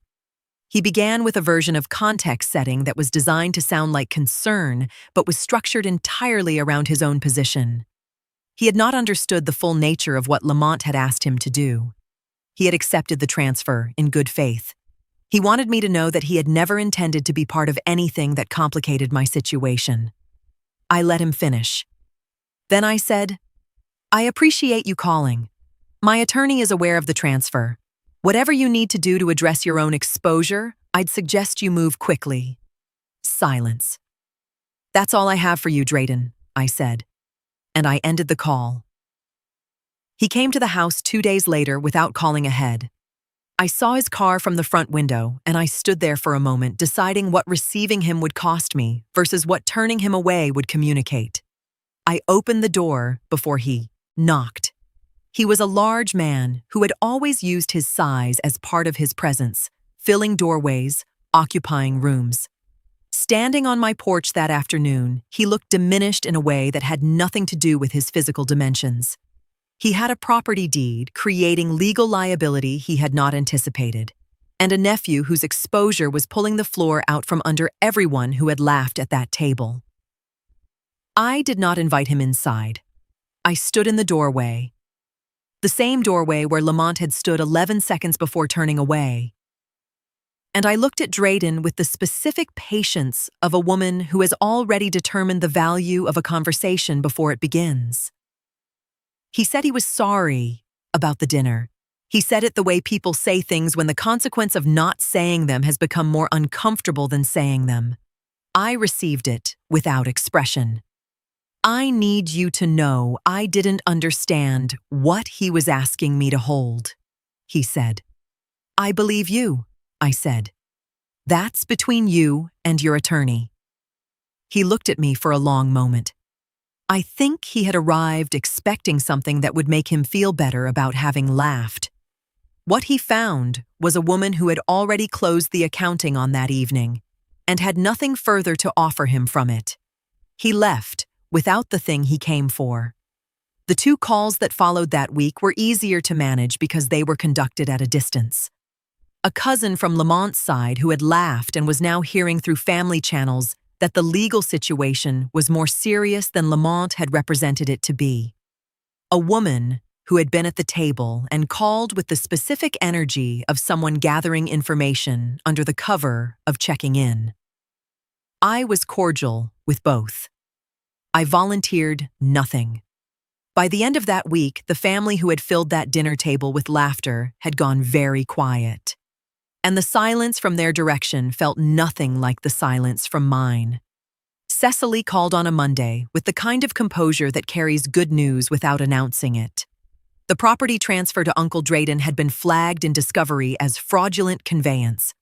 He began with a version of context setting that was designed to sound like concern, but was structured entirely around his own position. He had not understood the full nature of what Lamont had asked him to do. He had accepted the transfer in good faith. He wanted me to know that he had never intended to be part of anything that complicated my situation. I let him finish. Then I said, "I appreciate you calling. My attorney is aware of the transfer. Whatever you need to do to address your own exposure, I'd suggest you move quickly." Silence. "That's all I have for you, Drayden," I said, and I ended the call. He came to the house 2 days later without calling ahead. I saw his car from the front window, and I stood there for a moment deciding what receiving him would cost me versus what turning him away would communicate. I opened the door before he knocked. He was a large man who had always used his size as part of his presence, filling doorways, occupying rooms. Standing on my porch that afternoon, he looked diminished in a way that had nothing to do with his physical dimensions. He had a property deed creating legal liability he had not anticipated, and a nephew whose exposure was pulling the floor out from under everyone who had laughed at that table. I did not invite him inside. I stood in the doorway, the same doorway where Lamont had stood 11 seconds before turning away. And I looked at Drayden with the specific patience of a woman who has already determined the value of a conversation before it begins. He said he was sorry about the dinner. He said it the way people say things when the consequence of not saying them has become more uncomfortable than saying them. I received it without expression. "I need you to know I didn't understand what he was asking me to hold," he said. "I believe you," I said. "That's between you and your attorney." He looked at me for a long moment. I think he had arrived expecting something that would make him feel better about having laughed. What he found was a woman who had already closed the accounting on that evening and had nothing further to offer him from it. He left without the thing he came for. The 2 calls that followed that week were easier to manage because they were conducted at a distance. A cousin from Lamont's side who had laughed and was now hearing through family channels that the legal situation was more serious than Lamont had represented it to be. A woman who had been at the table and called with the specific energy of someone gathering information under the cover of checking in. I was cordial with both. I volunteered nothing. By the end of that week, the family who had filled that dinner table with laughter had gone very quiet. And the silence from their direction felt nothing like the silence from mine. Cecily called on a Monday with the kind of composure that carries good news without announcing it. The property transfer to Uncle Drayden had been flagged in discovery as fraudulent conveyance.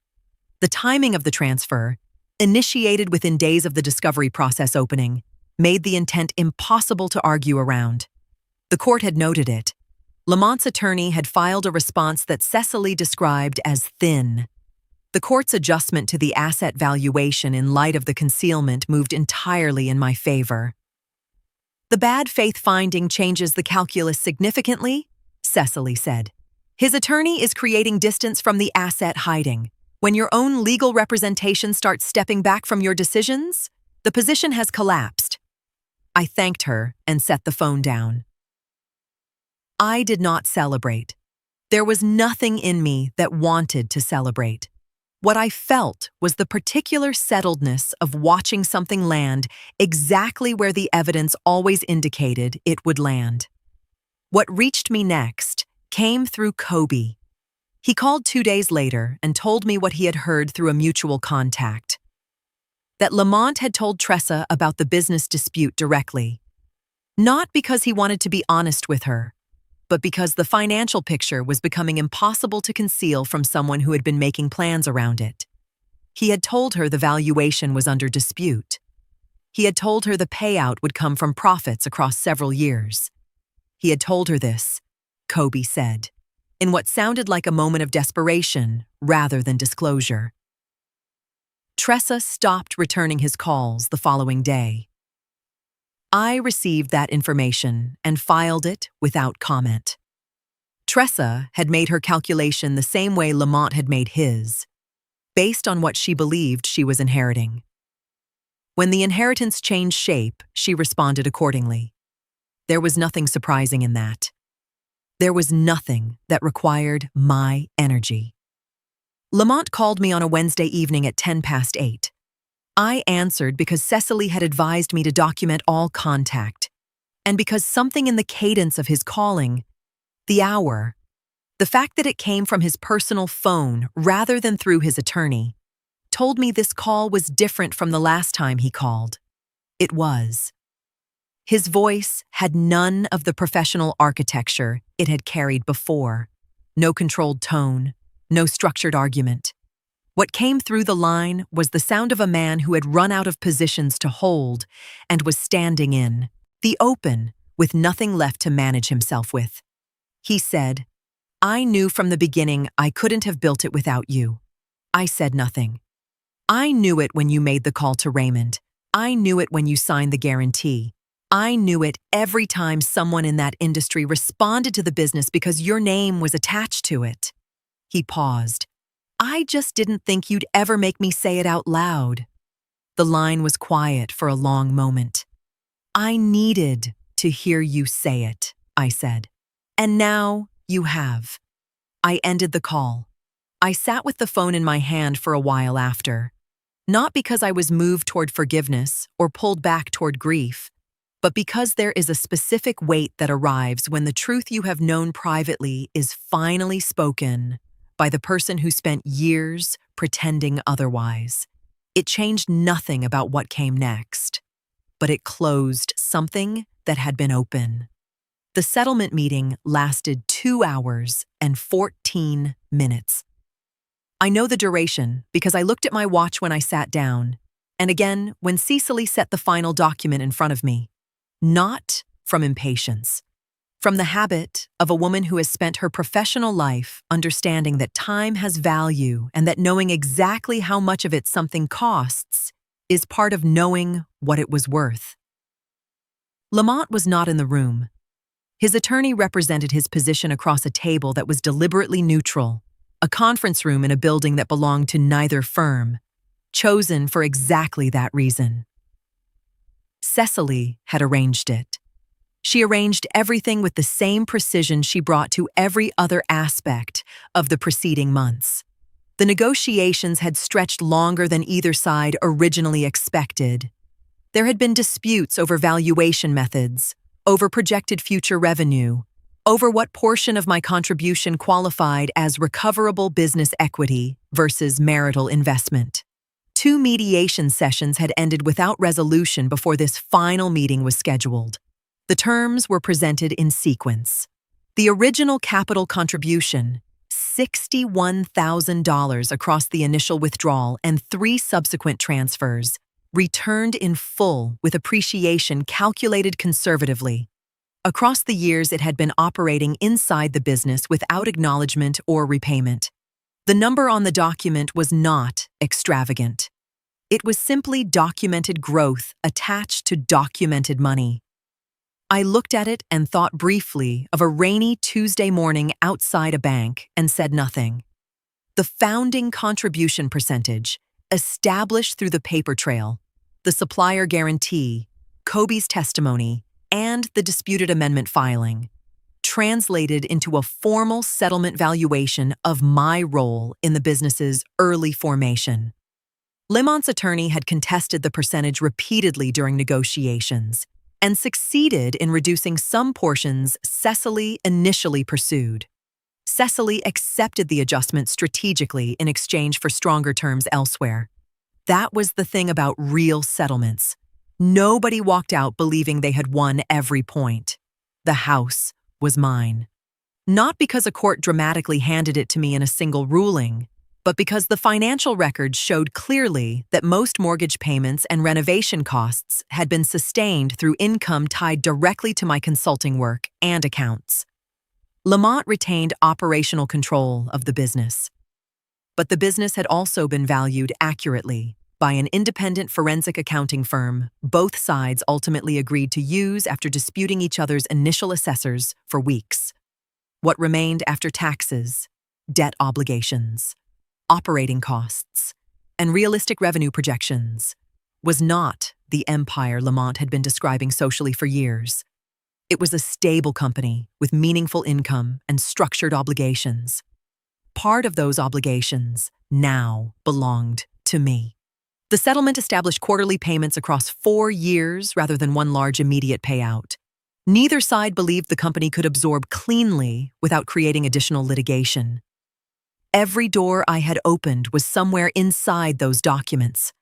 The timing of the transfer, initiated within days of the discovery process opening, made the intent impossible to argue around. The court had noted it. Lamont's attorney had filed a response that Cecily described as thin. The court's adjustment to the asset valuation in light of the concealment moved entirely in my favor. "The bad faith finding changes the calculus significantly," Cecily said. "His attorney is creating distance from the asset hiding. When your own legal representation starts stepping back from your decisions, the position has collapsed." I thanked her and set the phone down. I did not celebrate. There was nothing in me that wanted to celebrate. What I felt was the particular settledness of watching something land exactly where the evidence always indicated it would land. What reached me next came through Kobe. He called 2 days later and told me what he had heard through a mutual contact. That Lamont had told Tressa about the business dispute directly. Not because he wanted to be honest with her, but because the financial picture was becoming impossible to conceal from someone who had been making plans around it. He had told her the valuation was under dispute. He had told her the payout would come from profits across several years. He had told her this, Kobe said, in what sounded like a moment of desperation rather than disclosure. Tressa stopped returning his calls the following day. I received that information and filed it without comment. Tressa had made her calculation the same way Lamont had made his, based on what she believed she was inheriting. When the inheritance changed shape, she responded accordingly. There was nothing surprising in that. There was nothing that required my energy. Lamont called me on a Wednesday evening at 8:10. I answered because Cecily had advised me to document all contact, and because something in the cadence of his calling, the hour, the fact that it came from his personal phone rather than through his attorney, told me this call was different from the last time he called. It was. His voice had none of the professional architecture it had carried before. No controlled tone, no structured argument. What came through the line was the sound of a man who had run out of positions to hold and was standing in the open with nothing left to manage himself with. He said, "I knew from the beginning I couldn't have built it without you." I said nothing. "I knew it when you made the call to Raymond. I knew it when you signed the guarantee. I knew it every time someone in that industry responded to the business because your name was attached to it." He paused. "I just didn't think you'd ever make me say it out loud." The line was quiet for a long moment. "I needed to hear you say it," I said. "And now you have." I ended the call. I sat with the phone in my hand for a while after, not because I was moved toward forgiveness or pulled back toward grief, but because there is a specific weight that arrives when the truth you have known privately is finally spoken by the person who spent years pretending otherwise. It changed nothing about what came next, but it closed something that had been open. The settlement meeting lasted 2 hours and 14 minutes. I know the duration because I looked at my watch when I sat down, and again when Cecily set the final document in front of me. Not from impatience. From the habit of a woman who has spent her professional life understanding that time has value and that knowing exactly how much of it something costs is part of knowing what it was worth. Lamont was not in the room. His attorney represented his position across a table that was deliberately neutral, a conference room in a building that belonged to neither firm, chosen for exactly that reason. Cecily had arranged it. She arranged everything with the same precision she brought to every other aspect of the preceding months. The negotiations had stretched longer than either side originally expected. There had been disputes over valuation methods, over projected future revenue, over what portion of my contribution qualified as recoverable business equity versus marital investment. 2 mediation sessions had ended without resolution before this final meeting was scheduled. The terms were presented in sequence. The original capital contribution, $61,000 across the initial withdrawal and 3 subsequent transfers, returned in full with appreciation calculated conservatively. Across the years, it had been operating inside the business without acknowledgement or repayment. The number on the document was not extravagant. It was simply documented growth attached to documented money. I looked at it and thought briefly of a rainy Tuesday morning outside a bank and said nothing. The founding contribution percentage, established through the paper trail, the supplier guarantee, Kobe's testimony, and the disputed amendment filing, translated into a formal settlement valuation of my role in the business's early formation. Lamont's attorney had contested the percentage repeatedly during negotiations and succeeded in reducing some portions Cecily initially pursued. Cecily accepted the adjustment strategically in exchange for stronger terms elsewhere. That was the thing about real settlements. Nobody walked out believing they had won every point. The house was mine. Not because a court dramatically handed it to me in a single ruling, but because the financial records showed clearly that most mortgage payments and renovation costs had been sustained through income tied directly to my consulting work and accounts. Lamont retained operational control of the business, but the business had also been valued accurately by an independent forensic accounting firm both sides ultimately agreed to use after disputing each other's initial assessors for weeks. What remained after taxes, debt obligations, operating costs, and realistic revenue projections was not the empire Lamont had been describing socially for years. It was a stable company with meaningful income and structured obligations. Part of those obligations now belonged to me. The settlement established quarterly payments across 4 years rather than one large immediate payout. Neither side believed the company could absorb cleanly without creating additional litigation. Every door I had opened was somewhere inside those documents.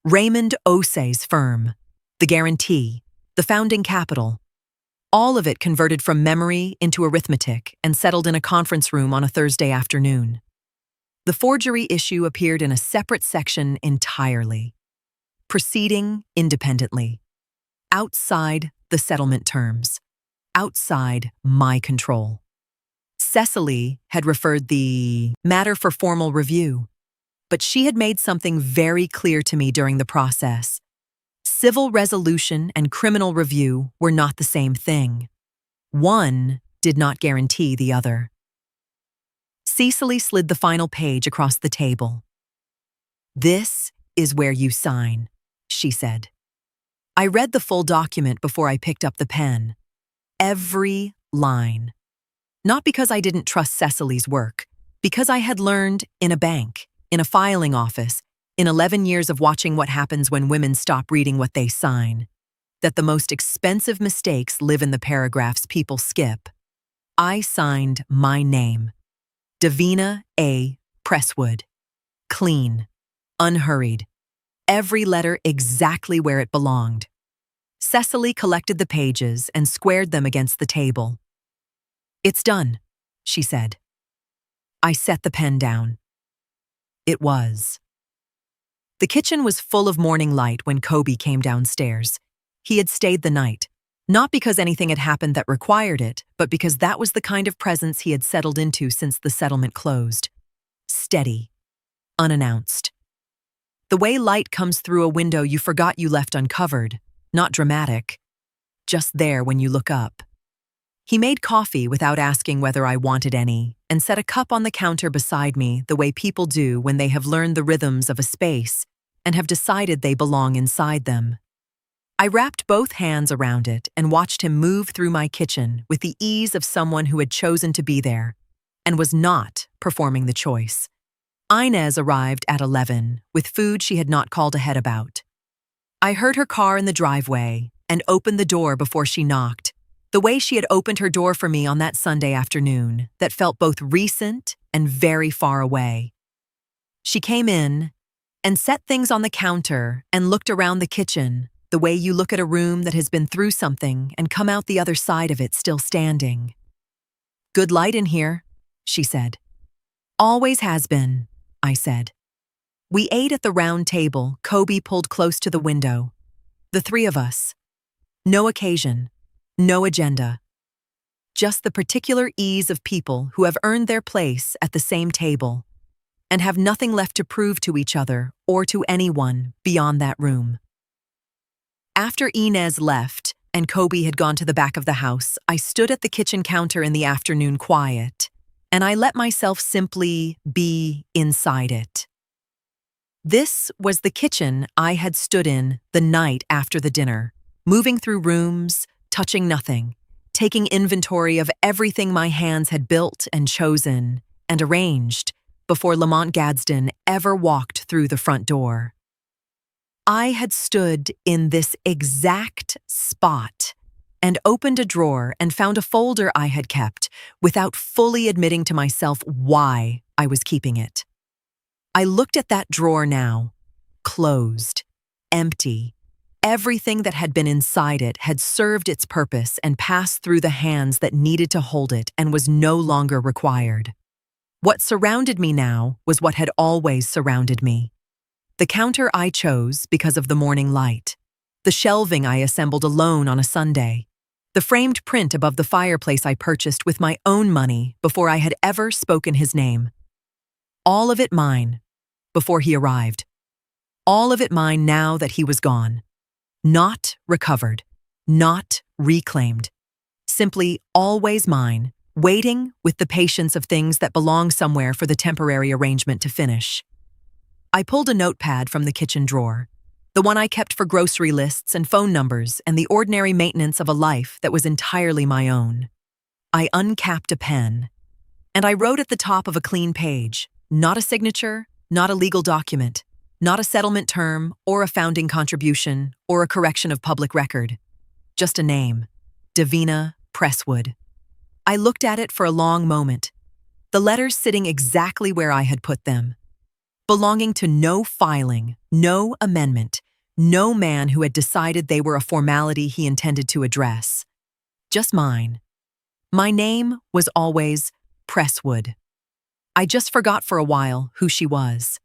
Raymond Osei's firm, the guarantee, the founding capital, all of it converted from memory into arithmetic and settled in a conference room on a Thursday afternoon. The forgery issue appeared in a separate section entirely, proceeding independently, outside the settlement terms, outside my control. Cecily had referred the matter for formal review, but she had made something very clear to me during the process. Civil resolution and criminal review were not the same thing. One did not guarantee the other. Cecily slid the final page across the table. "This is where you sign," she said. I read the full document before I picked up the pen. Every line. Not because I didn't trust Cecily's work, because I had learned in a bank, in a filing office, in 11 years of watching what happens when women stop reading what they sign, that the most expensive mistakes live in the paragraphs people skip. I signed my name, Davina A. Presswood. Clean, unhurried, every letter exactly where it belonged. Cecily collected the pages and squared them against the table. "It's done," she said. I set the pen down. It was. The kitchen was full of morning light when Kobe came downstairs. He had stayed the night, not because anything had happened that required it, but because that was the kind of presence he had settled into since the settlement closed. Steady, unannounced. The way light comes through a window you forgot you left uncovered, not dramatic, just there when you look up. He made coffee without asking whether I wanted any, and set a cup on the counter beside me the way people do when they have learned the rhythms of a space and have decided they belong inside them. I wrapped both hands around it and watched him move through my kitchen with the ease of someone who had chosen to be there and was not performing the choice. Inez arrived at 11 with food she had not called ahead about. I heard her car in the driveway and opened the door before she knocked, the way she had opened her door for me on that Sunday afternoon that felt both recent and very far away. She came in and set things on the counter and looked around the kitchen, the way you look at a room that has been through something and come out the other side of it still standing. "Good light in here," she said. "Always has been," I said. We ate at the round table Kobe pulled close to the window. The three of us. No occasion, no agenda. Just the particular ease of people who have earned their place at the same table and have nothing left to prove to each other or to anyone beyond that room. After Inez left and Kobe had gone to the back of the house, I stood at the kitchen counter in the afternoon quiet, and I let myself simply be inside it. This was the kitchen I had stood in the night after the dinner, moving through rooms, touching nothing, taking inventory of everything my hands had built and chosen and arranged before Lamont Gadsden ever walked through the front door. I had stood in this exact spot and opened a drawer and found a folder I had kept without fully admitting to myself why I was keeping it. I looked at that drawer now, closed, empty. Everything that had been inside it had served its purpose and passed through the hands that needed to hold it and was no longer required. What surrounded me now was what had always surrounded me. The counter I chose because of the morning light. The shelving I assembled alone on a Sunday. The framed print above the fireplace I purchased with my own money before I had ever spoken his name. All of it mine, before he arrived. All of it mine now that he was gone. Not recovered, not reclaimed. Simply always mine, waiting with the patience of things that belong somewhere for the temporary arrangement to finish. I pulled a notepad from the kitchen drawer, the one I kept for grocery lists and phone numbers and the ordinary maintenance of a life that was entirely my own. I uncapped a pen, and I wrote at the top of a clean page, not a signature, not a legal document, not a settlement term or a founding contribution or a correction of public record. Just a name, Davina Presswood. I looked at it for a long moment, the letters sitting exactly where I had put them, belonging to no filing, no amendment, no man who had decided they were a formality he intended to address. Just mine. My name was always Presswood. I just forgot for a while who she was.